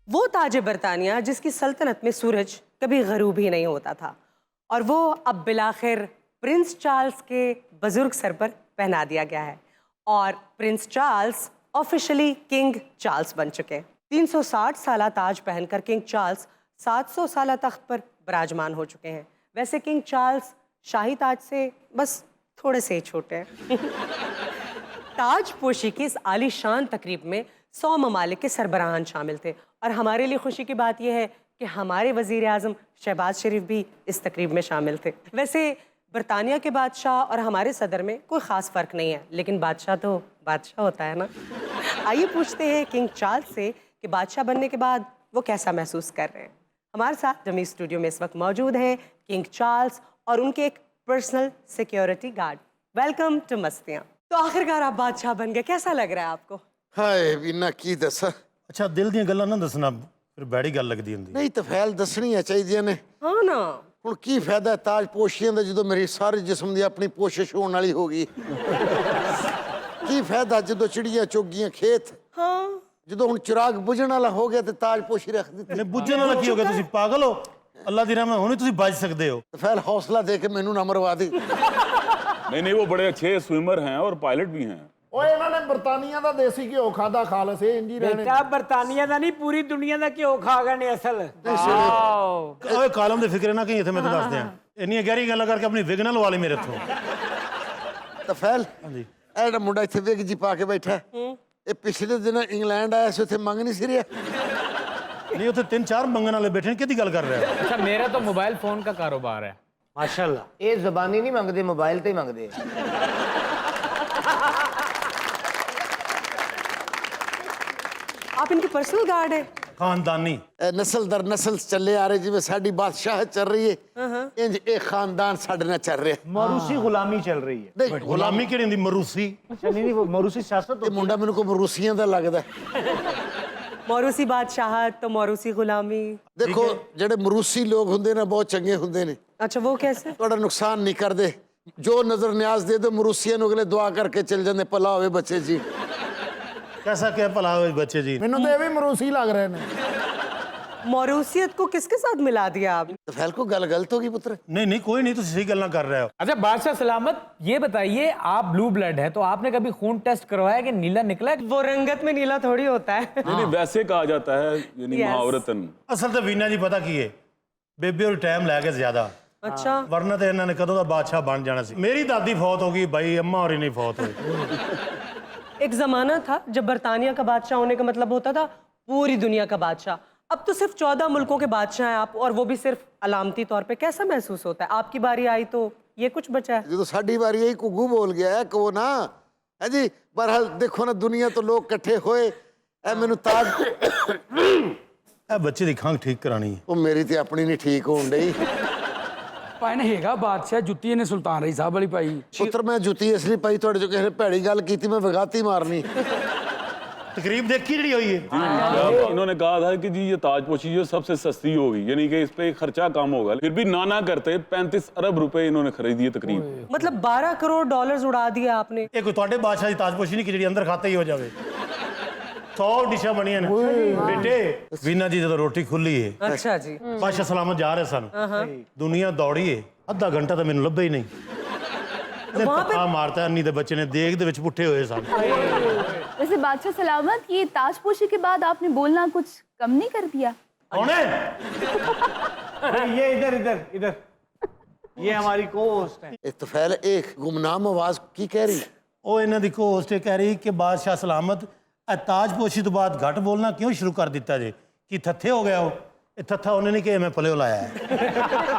वो ताज बरतानिया जिसकी सल्तनत में सूरज कभी गरूब ही नहीं होता था, और वो अब बिलाखिर प्रिंस चार्ल्स के बुजुर्ग सर पर पहना दिया गया है, और Prince Charles officially king Charles बन चुके हैं। 360 साला ताज पहनकर किंग चार्ल्स 700 साला तख्त पर विराजमान हो चुके हैं। वैसे किंग चार्ल्स शाही ताज से बस थोड़े से ही छोटे हैं। ताज पोशी की इस आलीशान तकरीब में 100 ममालिक के सरबराहान शामिल थे, और हमारे लिए खुशी की बात यह है कि हमारे वज़ीर आज़म शहबाज शरीफ भी इस तकरीब में शामिल थे। वैसे बरतानिया के बादशाह और हमारे सदर में कोई ख़ास फ़र्क नहीं है, लेकिन बादशाह तो बादशाह होता है ना। आइए पूछते हैं किंग चार्ल्स से कि बादशाह बनने के बाद वो कैसा महसूस कर रहे हैं। हमारे साथ जमी स्टूडियो में इस वक्त मौजूद हैं किंग चार्ल्स और उनके एक personal security guard. Welcome to Mastiyan. तो आखिरकार आप बादशाह बन गए, कैसा लग रहा है आपको? ਹਾਏ ਵੀਨਾ ਕੀ ਦੱਸਾਂ? ਅੱਛਾ ਦਿਲ ਦੀਆਂ ਗੱਲਾਂ ਨਾ ਦੱਸਣਾ, ਫਿਰ ਬੈੜੀ ਗੱਲ ਲੱਗਦੀ ਹੁੰਦੀ। ਨਹੀਂ ਤਫੈਲ ਦੱਸਣੀਆਂ ਚਾਹੀਦੀਆਂ ਨੇ। हाँ ना। ਹੁਣ ਕੀ ਫਾਇਦਾ ਤਾਜ ਪੋਸ਼ੀਆਂ ਦਾ ਜਦੋਂ ਮੇਰੀ ਸਾਰੇ ਜਿਸਮ ਦੀ ਆਪਣੀ ਪੋਸ਼ਿਸ਼ ਹੋਣ ਵਾਲੀ ਹੋ ਗਈ? ਕੀ ਫਾਇਦਾ ਜਦੋਂ ਚਿੜੀਆਂ ਚੋਗੀਆਂ ਖੇਤ? हाँ ਜਦੋਂ ਹੁਣ ਚਿਰਾਗ ਬੁਝਣ ਵਾਲਾ ਹੋ ਗਿਆ ਤੇ ਤਾਜ ਪੋਸ਼ੀ ਰੱਖ ਦਿੱਤੀ। ਨੇ ਬੁੱਝਣ ਵਾਲਾ ਕੀ ਹੋ ਗਿਆ? ਤੁਸੀਂ ਪਾਗਲ ਹੋ? ਅੱਲਾ ਦੀ ਰਹਿਮਤ ਹੁਣੇ ਤੁਸੀਂ ਬਚ ਸਕਦੇ ਹੋ। ਤਫੈਲ ਹੌਸਲਾ ਦੇ ਕੇ ਮੈਨੂੰ ਨਾ ਮਰਵਾ ਦੇ। नहीं वो बड़े अच्छे स्विमर हैं और पायलट भी हैं। ਓਏ ਇਹਨਾਂ ਨੇ ਬਰਤਾਨੀਆ ਦਾ ਦੇਸੀ ਘਿਓ ਖਾਦਾ ਖਾਲਸ ਇਹ ਇੰਜੀ ਰਹਿਣੇ। बेटा बरतानिया का नहीं, पूरी दुनिया का घ्यो खा गए ने असल। ਓਏ ਕਾਲਮ ਦੇ ਫਿਕਰੇ ਨਾ ਕਹੀਂ, ਇੱਥੇ ਮੈਂ ਤੈਨੂੰ ਦੱਸਦੇ ਆ। ਇੰਨੀਆਂ ਗਹਿਰੀ ਗੱਲਾਂ ਕਰਕੇ ਆਪਣੀ ਵਿਗ ਨਾ ਲਵਾ ਲਈ ਮੇਰੇ ਤੋਂ। ਤਫੈਲ ਹਾਂਜੀ। ਇਹ ਜਿਹੜਾ ਮੁੰਡਾ ਇੱਥੇ ਵਿਗ ਜੀ ਪਾ ਕੇ ਬੈਠਾ ਹੈ, ਇਹ ਪਿਛਲੇ ਦਿਨ ਇੰਗਲੈਂਡ ਆਇਆ ਸੀ, ਉੱਥੇ ਮੰਗ ਨਹੀਂ ਸੀ ਰਿਹਾ। ਨਹੀਂ ਉੱਥੇ 3-4 ਮੰਗਣ ਵਾਲੇ ਬੈਠੇ ਨੇ, ਕਿਹਦੀ ਗੱਲ ਕਰ ਰਿਹਾ? अच्छा मेरा तो मोबाइल फोन का कारोबार है। माशाल्लाह। ਇਹ ਜ਼ਬਾਨੀ ਨਹੀਂ ਮੰਗਦੇ, ਮੋਬਾਈਲ ਤੇ ਹੀ ਮੰਗਦੇ ਆ। आप इनके पर्सनल गार्ड है? ਖਾਨਦਾਨੀ। ਇਹ ਨਸਲ ਦਰ ਨਸਲ ਚੱਲੇ ਆ ਰਹੇ, ਜਿਵੇਂ ਸਾਡੀ ਬਾਦਸ਼ਾਹ ਚੱਲ ਰਹੀ ਹੈ ਇੰਜ ਇਹ ਖਾਨਦਾਨ ਸਾਡੇ ਨਾਲ ਚੱਲ ਰਿਹਾ। ਮਰੂਸੀ ਗੁਲਾਮੀ ਚੱਲ ਰਹੀ ਹੈ। ਨਹੀਂ ਗੁਲਾਮੀ ਕਿਹੜੀ ਹੁੰਦੀ? ਮਰੂਸੀ। ਅੱਛਾ ਨਹੀਂ वो मरूसी सियासत ਇਹ ਮੁੰਡਾ ਮੈਨੂੰ ਕੋ ਰੂਸੀਆਂ ਦਾ ਲੱਗਦਾ। मौरूसी बादशाहत तो मौरूसी गुलामी। ਦੇਖੋ ਜਿਹੜੇ ਮਰੂਸੀ ਲੋਕ ਹੁੰਦੇ ਨੇ ਬਹੁਤ ਚੰਗੇ ਹੁੰਦੇ ਨੇ, अच्छा वो कैसे? ਤੁਹਾਡਾ ਨੁਕਸਾਨ ਨਹੀਂ ਕਰਦੇ। ਜੋ ਨਜ਼ਰ ਨਿਆਜ਼ ਦੇ ਦੋ ਮਰੂਸੀਆਂ ਨੂੰ ਅਗਲੇ ਦੁਆ ਕਰਕੇ ਚੱਲ ਜਾਂਦੇ, ਭਲਾ ਹੋਵੇ ਬੱਚੇ ਜੀ। कैसा क्या भला हो बच्चे जी? ਮੈਨੂੰ ਤਾਂ ਇਹ ਵੀ ਮਰੂਸੀ ਲੱਗ ਰਹੇ ਨੇ। मौरूसियत को किसके साथ मिला दिया आपने? ਤਫੈਲ ਕੋ ਗੱਲ ਗਲਤ ਹੋ ਗਈ ਪੁੱਤਰ। नहीं नहीं कोई नहीं, ਤੁਸੀਂ सही गल्लां कर रहे हो। अच्छा बादशाह सलामत, ये बताइए आप ब्लू ब्लड है, तो आपने कभी खून टेस्ट करवाया कि नीला निकला? वो रंगत में नीला थोड़ी होता है। नहीं वैसे कहा जाता है, यानी Yes. मुहावरतन। असल तो वीना जी पता की है, बेबे और टाइम लैके ज्यादा, अच्छा वरना तो इन्होंने कदों का बादशाह बन जाना सी। मेरी दादी फौत हो गई भाई, अम्मा और नहीं फौत हुई। एक जमाना था जब बरतानिया का बादशाह होने का मतलब होता था पूरी दुनिया का बादशाह। अब तो सिर्फ 14 मुल्कों के बादशाह हैं आप, और वो भी सिर्फ अलामती तौर पे। कैसा महसूस होता है? आपकी बारी आई तो ये कुछ बचा है? ਜਦੋਂ ਸਾਡੀ ਵਾਰੀ ਆਈ ਘੁੱਗੂ ਬੋਲ ਗਿਆ ਹੈ ਕੋ ਨਾ ਹੈ ਜੀ। ਬਹਰਹਾਲ ਦੇਖੋ ਨਾ, ਦੁਨੀਆ ਤੋਂ ਲੋਕ ਇਕੱਠੇ ਹੋਏ, ਇਹ ਮੈਨੂੰ ਤਾਜ ए बच्चे की खंघ ठीक करानी है। ਉਹ ਮੇਰੀ ਤੇ ਆਪਣੀ ਨਹੀਂ ਠੀਕ ਹੋਣ ਡਈ। ਭਾਈ ਨੇ ਹੈਗਾ ਬਾਦਸ਼ਾਹ, ਜੁੱਤੀ ਇਹਨੇ ਸੁਲਤਾਨ ਰਹੀ ਸਾਹਿਬ ਵਾਲੀ ਪਾਈ। ਪੁੱਤਰ ਮੈਂ ਜੁੱਤੀ ਇਸ ਲਈ ਪਾਈ ਤੁਹਾਡੇ ਚੋਂ ਕਿਸੇ ਨੇ ਭੈੜੀ ਗੱਲ ਕੀਤੀ ਮੈਂ ਵਿਗਾਤੀ मारनी। तकरीब देखी जी हुई है। जब इन्होंने कहा था कि जी ये ताजपोशी जो सबसे सस्ती होगी, यानी कि इस पे खर्चा कम होगा, फिर भी ना करते 35 अरब रुपए इन्होंने खरीदी है तकरीब। मतलब 12 करोड़ डॉलर्स उड़ा दिया आपने। ਇਹ ਕੋਈ ਤੁਹਾਡੇ ਬਾਦਸ਼ਾਹ ਦੀ ਤਾਜਪੋਸ਼ੀ ਨਹੀਂ ਕਿ ਜਿਹੜੀ ਅੰਦਰ ਖਾਤੇ ਹੀ ਹੋ ਜਾਵੇ। 100 ਡਿਸ਼ਾਂ ਬਣੀਆਂ ਨੇ ਬੇਟੇ। ਵੀਨਾ ਜੀ ਜਦੋਂ ਰੋਟੀ ਖੁੱਲੀ ਹੈ, अच्छा जी। ਬਾਦਸ਼ਾਹ ਸਲਾਮਤ ਜਾ ਰਹੇ ਸਨ, ਦੁਨੀਆ ਦੌੜੀ ਹੈ, ਅੱਧਾ ਘੰਟਾ ਤਾਂ ਮੈਨੂੰ ਲੱਭੇ ਹੀ ਨਹੀਂ। ਧੱਕਾ ਮਾਰਤਾ ਅੰਨੀ ਦੇ ਬੱਚੇ ਨੇ, ਦੇਗ ਦੇ ਵਿੱਚ ਪੁੱਠੇ ਹੋਏ ਸਨ। वैसे बादशाह सलामत, ये ताजपोशी के बाद आपने बोलना कुछ कम नहीं कर दिया? कौन है? ये इधर इधर इधर, ये हमारी को होस्ट है। इत्तफैल एक गुमनाम आवाज की कह रही। ਉਹ ਇਹਨਾਂ ਦੀ ਕੋਸਟ ਕਹਿ ਰਹੀ ਕਿ ਬਾਦਸ਼ਾਹ ਸਲਾਮਤ ਤਾਜਪੋਸ਼ੀ ਤੋਂ ਬਾਅਦ ਘੱਟ ਬੋਲਣਾ ਕਿਉਂ ਸ਼ੁਰੂ ਕਰ ਦਿੱਤਾ ਜੇ? ਕਿ ਥੱਥੇ ਹੋ ਗਿਆ ਉਹ? ਇਹ ਥੱਥਾ ਉਹਨੇ ਨਹੀਂ ਕਿ ਮੈਂ ਪਲਿਓ ਲਾਇਆ ਹੈ।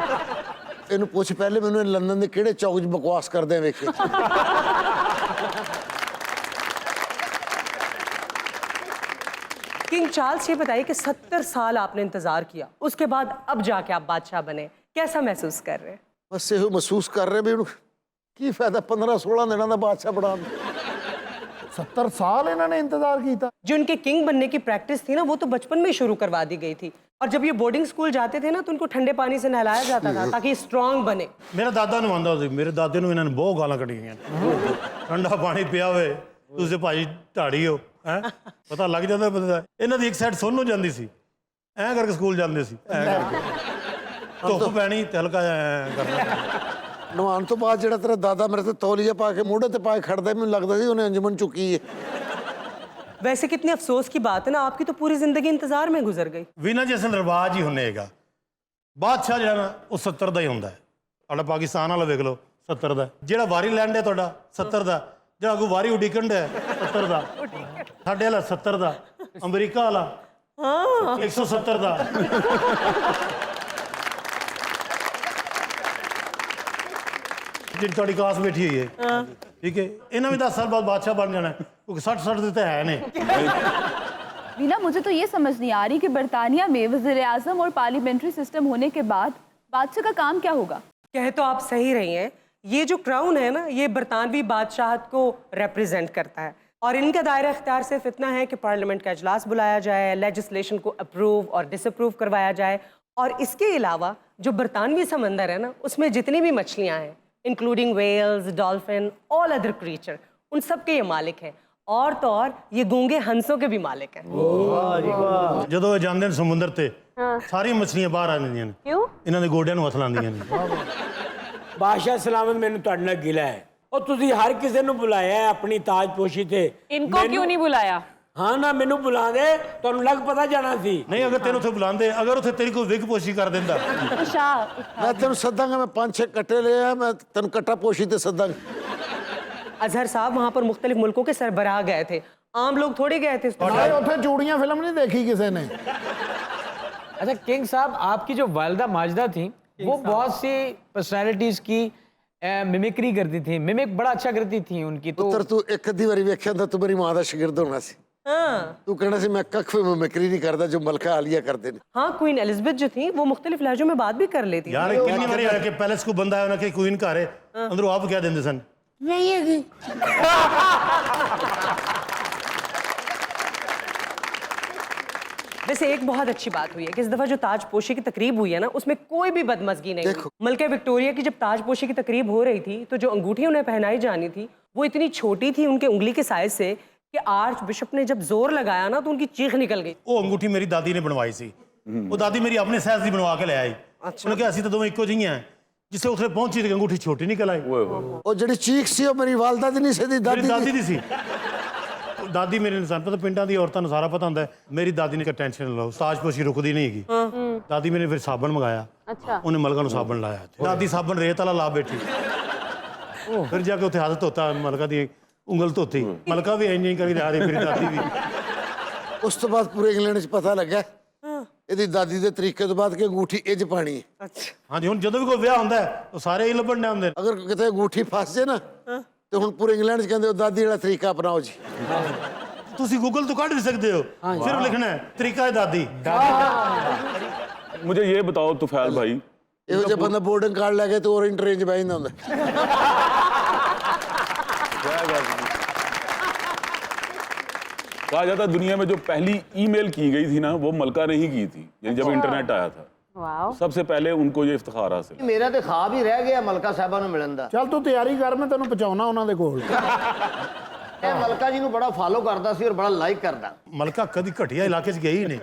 ਇਹਨੂੰ ਪੁੱਛ ਪਹਿਲੇ ਮੈਨੂੰ ਲੰਡਨ ਦੇ ਕਿਹੜੇ ਚੌਕ 'ਚ ਬਕਵਾਸ ਕਰਦੇ ਆ ਵੇਖੇ। किंग चार्ल्स, ये बताइए कि 70 साल आपने इंतजार किया, उसके बाद अब जाके आप बादशाह बने, कैसा महसूस कर रहे हैं? बस ਇਹੋ ਮਹਿਸੂਸ ਕਰ ਰਹੇ ਵੀ ਕੀ ਫਾਇਦਾ 15-16 ਦਿਨਾਂ ਦਾ ਬਾਦਸ਼ਾਹ ਬਣਾਉਣ। 70 ਸਾਲ ਇਹਨਾਂ ਨੇ ਇੰਤਜ਼ਾਰ ਕੀਤਾ। जो उनके किंग बनने की प्रैक्टिस थी ना, वो तो बचपन में ही शुरू करवा दी गई थी। और जब ये बोर्डिंग स्कूल जाते थे ना, तो उनको ठंडे पानी से नहलाया जाता था ताकि स्ट्रांग बने। ਮੇਰਾ ਦਾਦਾ ਨੂੰ ਆਂਦਾ ਸੀ, ਮੇਰੇ ਦਾਦੇ ਨੂੰ ਇਹਨਾਂ ਨੇ ਬਹੁਤ ਗਾਲਾਂ ਕੱਢੀਆਂ। ਠੰਡਾ ਪਾਣੀ ਪਿਆ ਹੋਵੇ, ਤੁਸੀਂ ਭਾਈ ਢਾੜੀ ਹੋ, ਹੈ ਪਤਾ ਲੱਗ ਜਾਂਦਾ ਬੰਦੇ ਦਾ। ਇਹਨਾਂ ਦੀ ਇੱਕ ਸਾਈਡ ਸੁੰਨ ਹੋ ਜਾਂਦੀ ਸੀ, ਐਂ ਕਰਕੇ ਸਕੂਲ ਜਾਂਦੇ ਸੀ, ਐਂ ਕਰਕੇ ਧੁੱਪ ਪੈਣੀ ਤੇ ਹਲਕਾ ਐਂ ਕਰਨਾ। ਨਵਾਉਣ ਤੋਂ ਬਾਅਦ ਜਿਹੜਾ ਤੇਰਾ ਦਾਦਾ ਮੇਰੇ ਤੇ ਤੌਲੀਆ ਪਾ ਕੇ ਮੋਢੇ ਤੇ ਪਾ ਕੇ ਖੜਦਾ, ਮੈਨੂੰ ਲੱਗਦਾ ਸੀ ਉਹਨੇ ਅੰਜਮਨ ਚੁੱਕੀ ਹੈ। वैसे कितने अफसोस की बात है ना, आपकी तो पूरी जिंदगी इंतजार में गुजर गई। ਵੀਨਾ ਜੀ ਅਸਲ ਰਿਵਾਜ ਹੀ ਹੁੰਨੇ ਹੈਗਾ। ਬਾਦਸ਼ਾਹ ਜਿਹੜਾ ਨਾ ਉਹ 70 ਦਾ ਹੀ ਹੁੰਦਾ ਹੈ। ਸਾਡਾ ਪਾਕਿਸਤਾਨ ਵਾਲਾ ਵੇਖ ਲਓ 70 ਦਾ, ਜਿਹੜਾ ਵਾਰੀ ਲੈਂਡ ਹੈ ਤੁਹਾਡਾ 70 ਦਾ, ਜਿਹੜਾ ਅੱਗੋਂ ਵਾਰੀ ਉਡੀਕਣ ਦਾ 70 ਦਾ, ਸਾਡੇ ਵਾਲਾ 70 ਦਾ, ਅਮਰੀਕਾ ਵਾਲਾ 170 ਦਾ। ਜਿਹੜੀ ਤੁਹਾਡੀ ਕਾਸ ਬੈਠੀ ਹੋਈ ਹੈ, ਠੀਕ ਹੈ, ਇਹਨਾਂ ਵੀ 10 साल बाद बादशाह बन जाना है, क्योंकि 60 देते हैं नहीं। वीना, मुझे तो ये समझ नहीं आ रही कि बरतानिया में वज़ीर आज़म और पार्लियामेंट्री सिस्टम होने के बाद बादशाह का काम क्या होगा? कह तो आप सही रही हैं, ये जो क्राउन है ना, ये बरतानवी बादशाहत को रिप्रेजेंट करता है और इनका दायरा इख्तियार सिर्फ इतना है कि पार्लियामेंट का इजलास बुलाया जाए, लेजिस्लेशन को अप्रूव और डिसअप्रूव करवाया जाए, और इसके अलावा जो बरतानवी समंदर है ना, उसमें जितनी भी मछलियाँ हैं, including whales, dolphin, all other creature, उन सब के ये मालिक हैं। और तो और ये गूंगे हंसों के भी मालिक हैं। ਜਦੋਂ ਇਹ ਜਾਂਦੇ ਨੇ ਸਮੁੰਦਰ ਤੇ, ਸਾਰੀਆਂ ਮੱਛਲੀਆਂ ਬਾਹਰ ਆ ਜਾਂਦੀਆਂ ਨੇ। क्यों? ਇਹਨਾਂ ਦੇ ਗੋਡਿਆਂ ਨੂੰ ਹੱਥ ਲਾਉਂਦੀਆਂ ਨੇ। ਬਾਦਸ਼ਾਹ ਸਲਾਮਤ, ਮੈਨੂੰ ਤੁਹਾਡੇ ਨਾਲ ਗਿਲਾ ਹੈ। ਉਹ ਤੁਸੀਂ ਹਰ ਕਿਸੇ ਨੂੰ ਬੁਲਾਇਆ ਹੈ ਆਪਣੀ ਤਾਜਪੋਸ਼ੀ ਤੇ, इनको क्यों नहीं बुलाया? ਹਾਂ ਨਾ, ਮੈਨੂੰ ਬੁਲਾਉਂਦੇ ਤੁਹਾਨੂੰ ਲੱਗ ਪਤਾ ਜਾਣਾ ਸੀ। ਨਹੀਂ, ਅਗਰ ਤੈਨੂੰ ਉੱਥੇ ਬੁਲਾਉਂਦੇ, ਅਗਰ ਉੱਥੇ ਤੇਰੀ ਕੋਈ ਵਿਗ ਪੋਸ਼ੀ ਕਰ ਦਿੰਦਾ। ਮੈਂ ਤੈਨੂੰ ਸੱਦਾਂਗਾ, ਮੈਂ 5-6 ਕੱਟੇ ਲਏ ਆ, ਮੈਂ ਤੈਨੂੰ ਕੱਟਾ ਪੋਸ਼ੀ ਤੇ ਸੱਦਾਂਗਾ। अजहर साहब वहाँ पर मुख्तलिफ मुल्कों के सरबराह गए थे, आम लोग थोड़े गए थे। ਉੱਥੇ ਚੂੜੀਆਂ ਫਿਲਮ नहीं देखी किसी ने। अच्छा किंग साहब, आपकी जो वालिदा माजिदा थी वो बहुत सी पर्सनालिटीज की मिमिक्री करती थी, मिमिक बड़ा अच्छा करती थी उनकी। तो ਪੁੱਤਰ ਤੂੰ ਇੱਕ ਅੱਧੀ ਵਾਰੀ ਵੇਖਿਆ ਤਾਂ ਤੂੰ ਮੇਰੀ ਮਾਂ ਦਾ ਸ਼ਾਗਿਰਦ ਹੋਣਾ ਸੀ। हाँ ਤੂੰ ਕਹਿਣਾ ਸੀ ਮੈਂ ਕੱਖ ਵੀ ਮਿਮਿਕਰੀ ਨਹੀਂ ਕਰਦਾ ਜੋ ਮਲਕਾ ਆਲੀਆ ਕਰਦੇ ਨੇ। हाँ, क्वीन एलिजाबेथ जो थी वो मुख्तलिफ लहजों में बात भी कर लेती थी। ਯਾਰ ਕਿੰਨੀ ਵਾਰੀ ਆ ਕੇ ਪੈਲੇਸ ਕੋ ਬੰਦਾ ਆਇਆ ਨਾ ਕਿ ਕੁਈਨ ਘਰ ਹੈ, ਅੰਦਰੋਂ ਆਪ ਕਹਿ ਦਿੰਦੇ ਸਨ ਨਹੀਂ ਹੈਗੀ। वैसे एक बहुत अच्छी बात हुई है कि इस दफ़ा जो ताजपोशी की तकरीब हुई है ना, उसमें कोई भी बदमज़गी नहीं हुई। मलका विक्टोरिया की जब ताजपोशी की तकरीब हो रही थी, तो जो अंगूठी उन्हें पहनाई जानी थी वो इतनी छोटी थी उनके उंगली के साइज से कि आर्च बिशप ने जब जोर लगाया ना तो उनकी चीख निकल गई। ਉਹ ਅੰਗੂਠੀ ਮੇਰੀ ਦਾਦੀ ਨੇ ਬਣਵਾਈ ਸੀ। ਉਹ ਦਾਦੀ ਮੇਰੀ ਆਪਣੇ ਸਾਈਜ਼ ਦੀ ਬਣਵਾ ਕੇ ਲੈ ਆਈ। ਉਹਨੇ ਕਿਹਾ ਅਸੀਂ ਤਾਂ ਦੋਵੇਂ ਇੱਕੋ ਜਿਹੀਆਂ ਹਾਂ। ਜਿਸੇ ਉੱਥੇ ਪਹੁੰਚੀ ਤੇ ਅੰਗੂਠੀ ਛੋਟੀ ਨਿਕਲ ਆਈ। ਉਹ ਜਿਹੜੀ ਚੀਖ ਸੀ ਉਹ ਮੇਰੀ ਵਾਲਦਾ ਦੀ ਨਹੀਂ ਸੀ, ਮੇਰੀ ਦਾਦੀ ਦਾਦੀ ਦੀ। ਦੀ ਸੀ। ਦਾਦੀ ਮੇਰੇ ਨੂੰ ਸਾਨੂੰ ਪਤਾ, ਪਿੰਡਾਂ ਦੀ ਔਰਤਾਂ ਨੂੰ ਸਾਰਾ ਪਤਾ ਹੁੰਦਾ ਹੈ। ਮੇਰੀ ਦਾਦੀ ਨੇ ਕਿ ਟੈਨਸ਼ਨ ਨਾ ਲਓ, ਤਾਜਪੋਸ਼ੀ ਰੁਕਦੀ ਨਹੀਂ ਹੈਗੀ। ਦਾਦੀ ਮੇਰੇ ਫਿਰ ਸਾਬਣ ਮੰਗਾਇਆ, ਉਹਨੇ ਮਲਕਾ ਨੂੰ ਸਾਬਣ ਲਾਇਆ। ਦਾਦੀ ਸਾਬਣ ਰੇਤ ਵਾਲਾ ਲਾ ਬੈਠੀ। ਫਿਰ ਜਾ ਕੇ ਉੱਥੇ ਹੱਥ ਧੋਤਾ, ਮਲਕਾ ਦੀ ਉਂਗਲ ਧੋਤੀ। ਮਲਕਾ ਵੀ ਇੰਜ ਹੀ ਕਰੀ ਜਾ ਰਹੀ, ਮੇਰੀ ਦਾਦੀ ਵੀ। ਉਸ ਤੋਂ ਬਾਅਦ ਪੂਰੇ ਇੰਗਲੈਂਡ 'ਚ ਪਤਾ ਲੱਗਾ ਇਹਦੀ ਦਾਦੀ ਦੇ ਤਰੀਕੇ ਤੋਂ ਬਾਅਦ ਕਿ ਅੰਗੂਠੀ ਇੰਜ ਪਾਣੀ ਹੈ। ਹਾਂਜੀ, ਹੁਣ ਜਦੋਂ ਵੀ ਕੋਈ ਵਿਆਹ ਹੁੰਦਾ ਹੈ ਉਹ ਸਾਰੇ ਹੀ ਲੱਭਣ ਹੁੰਦੇ ਨੇ। ਅਗਰ ਕਿਤੇ ਅੰਗੂਠੀ ਫਸ ਜੇ ਨਾ ਤੇ ਹੁਣ ਪੂਰੇ ਇੰਗਲੈਂਡ 'ਚ ਕਹਿੰਦੇ ਉਹ ਦਾਦੀ ਵਾਲਾ ਤਰੀਕਾ ਅਪਣਾਓ ਜੀ। ਤੁਸੀਂ ਗੂਗਲ ਤੋਂ ਕੱਢ ਵੀ ਸਕਦੇ ਹੋ, ਸਿਰਫ ਲਿਖਣਾ ਹੈ ਤਰੀਕਾ ਹੈ ਦਾਦੀ। मुझे ये बताओ तुफैल भाई ਇਹੋ ਜਿਹਾ ਬੰਦਾ ਬੋਰਡਿੰਗ ਕਾਰਡ ਲੈ ਕੇ ਤੇ ਓਰੀਐਂਟ ਰੇਂਜ ਬਹਿ ਜਾਂਦਾ ਹੁੰਦਾ। कहा जाता है दुनिया में जो पहली ईमेल की गई थी ना वो मलका ने ही की थी, यानी जब इंटरनेट आया था सबसे पहले उनको ये इफ्तिखार हासिल। ਮੇਰਾ ਤੇ ਖਾਬ ਹੀ ਰਹਿ ਗਿਆ ਮਲਕਾ ਸਾਹਿਬਾਂ ਨੂੰ ਮਿਲਣ ਦਾ। ਚੱਲ ਤੂੰ ਤਿਆਰੀ ਕਰ, ਮੈਂ ਤੈਨੂੰ ਪਹੁੰਚਾਉਣਾ ਉਹਨਾਂ ਦੇ ਕੋਲ। ਇਹ ਮਲਕਾ ਜੀ ਨੂੰ ਬੜਾ ਫਾਲੋ ਕਰਦਾ ਸੀ ਔਰ ਬੜਾ ਲਾਈਕ ਕਰਦਾ। ਮਲਕਾ ਕਦੀ ਘਟੀਆ ਇਲਾਕੇ 'ਚ ਗਈ ਨਹੀਂ।